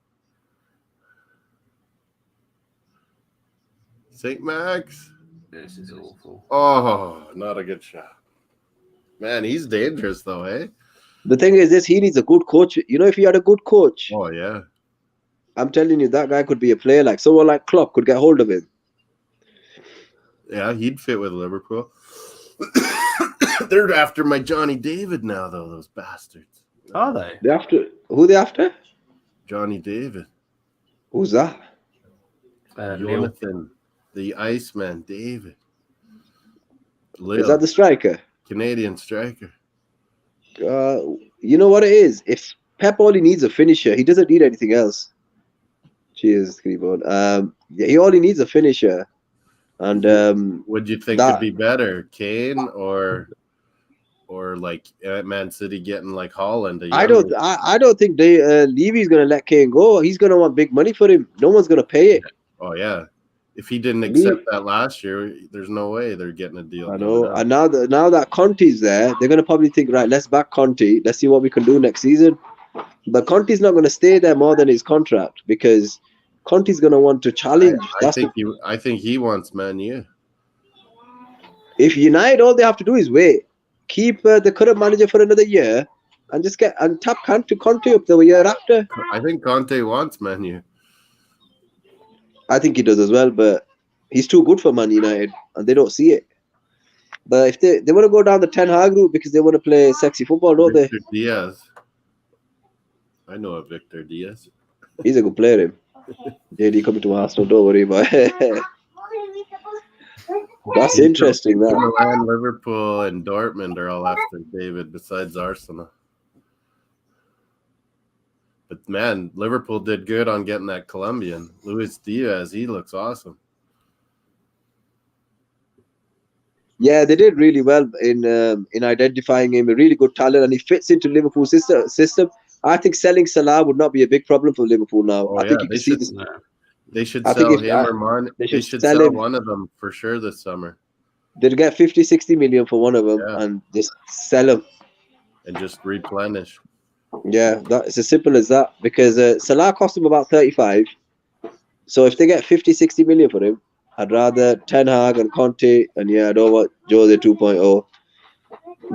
St. Max. This is awful. Oh, not a good shot. Man, he's dangerous though, eh? The thing is this, he needs a good coach. You know, if he had a good coach, Oh yeah. I'm telling you, that guy could be a player. Like someone like Klopp could get hold of him. Yeah, he'd fit with Liverpool. They're after my Johnny David now, though, those bastards. Are they? They after who? They after? Johnny David. Who's that? Lille. Jonathan, the Iceman, David. Is that the striker? Canadian striker. You know what it is? If Pep only needs a finisher, he doesn't need anything else. Cheers, Keyboard. Yeah, he only needs a finisher. And Would you think that- it'd be better, Kane or like Man City getting like Holland? I don't think Levy's gonna let Kane go. He's gonna want big money for him. No one's gonna pay it. Oh yeah. If he didn't accept that last year, there's no way they're getting a deal. I know. And now that Conte's there, they're gonna probably think, right, let's back Conte. Let's see what we can do next season. But Conte's not gonna stay there more than his contract because Conte's gonna want to challenge. I think he wants Man U. If United, all they have to do is wait, keep the current manager for another year, and just tap Conte up the year after. I think Conte wants Man U. I think he does as well, but he's too good for Man United, and they don't see it. But if they want to go down the Ten Hag route because they want to play sexy football, don't Victor Diaz. I know a Victor Diaz. He's a good player, him. JD coming to Arsenal, don't worry about it. That's interesting, man. Milan, Liverpool, and Dortmund are all after David, besides Arsenal. But man, Liverpool did good on getting that Colombian. Luis Diaz, he looks awesome. Yeah, they did really well in identifying him, a really good talent, and he fits into Liverpool's system. I think selling Salah would not be a big problem for Liverpool now. Oh, I think yeah, you can see this. They should I sell think him or Mon. they They should should sell sell him. one of them for sure this summer They'd get 50, 60 million for one of them Yeah. and just sell them. and just replenish. Yeah, it's as simple as that. Because Salah cost them about 35. So if they get 50, 60 million for him, I'd rather Ten Hag and Conte, and I don't want Jose 2.0.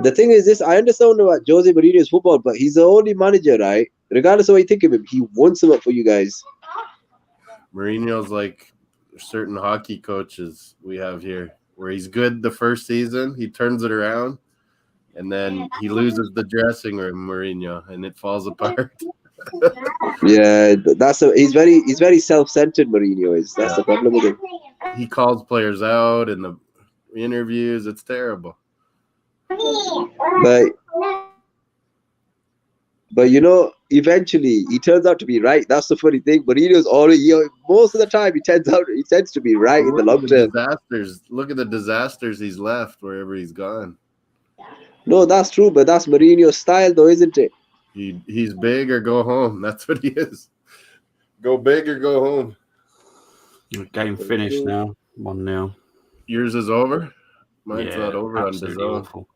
The thing is this, I understand about Jose Mourinho's football, but he's the only manager, right? Regardless of what you think of him, he won something for you guys. Mourinho's like certain hockey coaches we have here, where he's good the first season, he turns it around, and then he loses the dressing room, Mourinho, and it falls apart. Yeah, he's very self-centered. Mourinho is. That's the problem with him. He calls players out in the interviews. It's terrible. But eventually he turns out to be right. That's the funny thing. Mourinho's most of the time he tends to be right in the long term. Look at the disasters he's left wherever he's gone. No, that's true, but that's Mourinho's style, though, isn't it? He's big or go home. That's what he is. Go big or go home. Game finished now. 1-0. Yours is over. Mine's not over on absolutely DAZN. awful.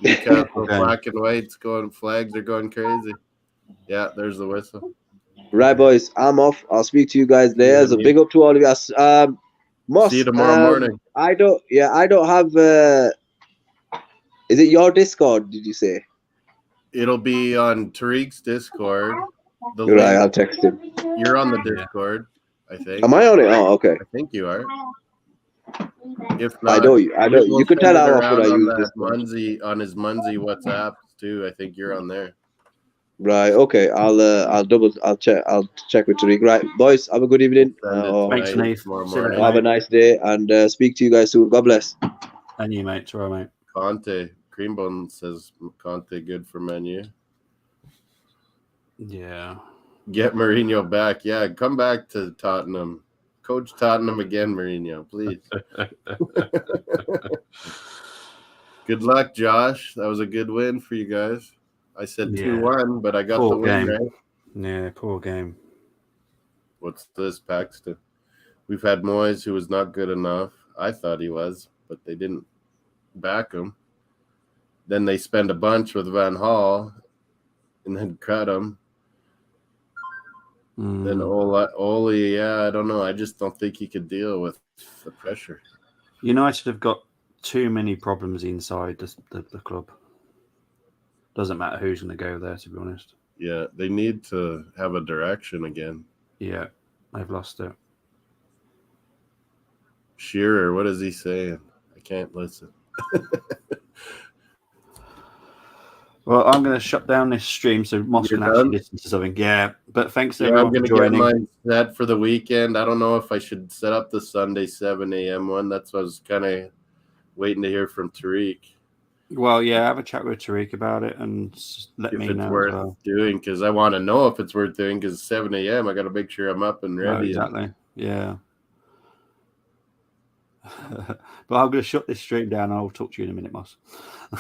Newcastle black and white's going. Flags are going crazy. Yeah, there's the whistle. Right, boys. I'm off. I'll speak to you guys later. So big up to all of you. Moss, See you tomorrow morning. I don't have. Is it your Discord? Did you say? It'll be on Tariq's Discord. Right, I'll text him. You're on the Discord, I think. Am I on it? Oh, okay. I think you are. If I not, know you. You could tell how often I use this. On his Munzie WhatsApp too. I think you're on there. Right. Okay. I'll check with Tariq. Right, boys. Have a good evening. Thanks, Nate. Have a nice day and speak to you guys soon. God bless. And you, mate. Tomorrow, mate. Conte. Creambone says Conte good for Man U. Yeah. Get Mourinho back. Yeah, come back to Tottenham. Coach Tottenham again, Mourinho, please. Good luck, Josh. That was a good win for you guys. I said 2-1, but I got the win, right? Yeah, poor game. What's this, Paxton? We've had Moyes, who was not good enough. I thought he was, but they didn't back him. Then they spend a bunch with Van Gaal and then cut him. Then Ole, I don't know. I just don't think he could deal with the pressure. United have got too many problems inside the club. Doesn't matter who's going to go there, to be honest. Yeah, they need to have a direction again. Yeah, they've lost it. Shearer, what is he saying? I can't listen. Well, I'm going to shut down this stream so Moss You're can actually done? listen to something. Yeah, but thanks Yeah, everyone I'm for gonna get joining. mine set for the weekend. I don't know if I should set up the Sunday 7 a.m. one. That's what I was kind of waiting to hear from Tariq. Well, yeah, have a chat with Tariq about it and let If me it's know worth as well. doing, because I want to know if it's worth doing. Because 7 a.m. I got to make sure I'm up and No, ready. exactly. Yeah. But I'm going to shut this stream down. I'll talk to you in a minute, Moss.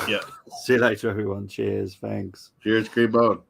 Yeah. See you later, everyone. Cheers. Thanks. Cheers, Creebone.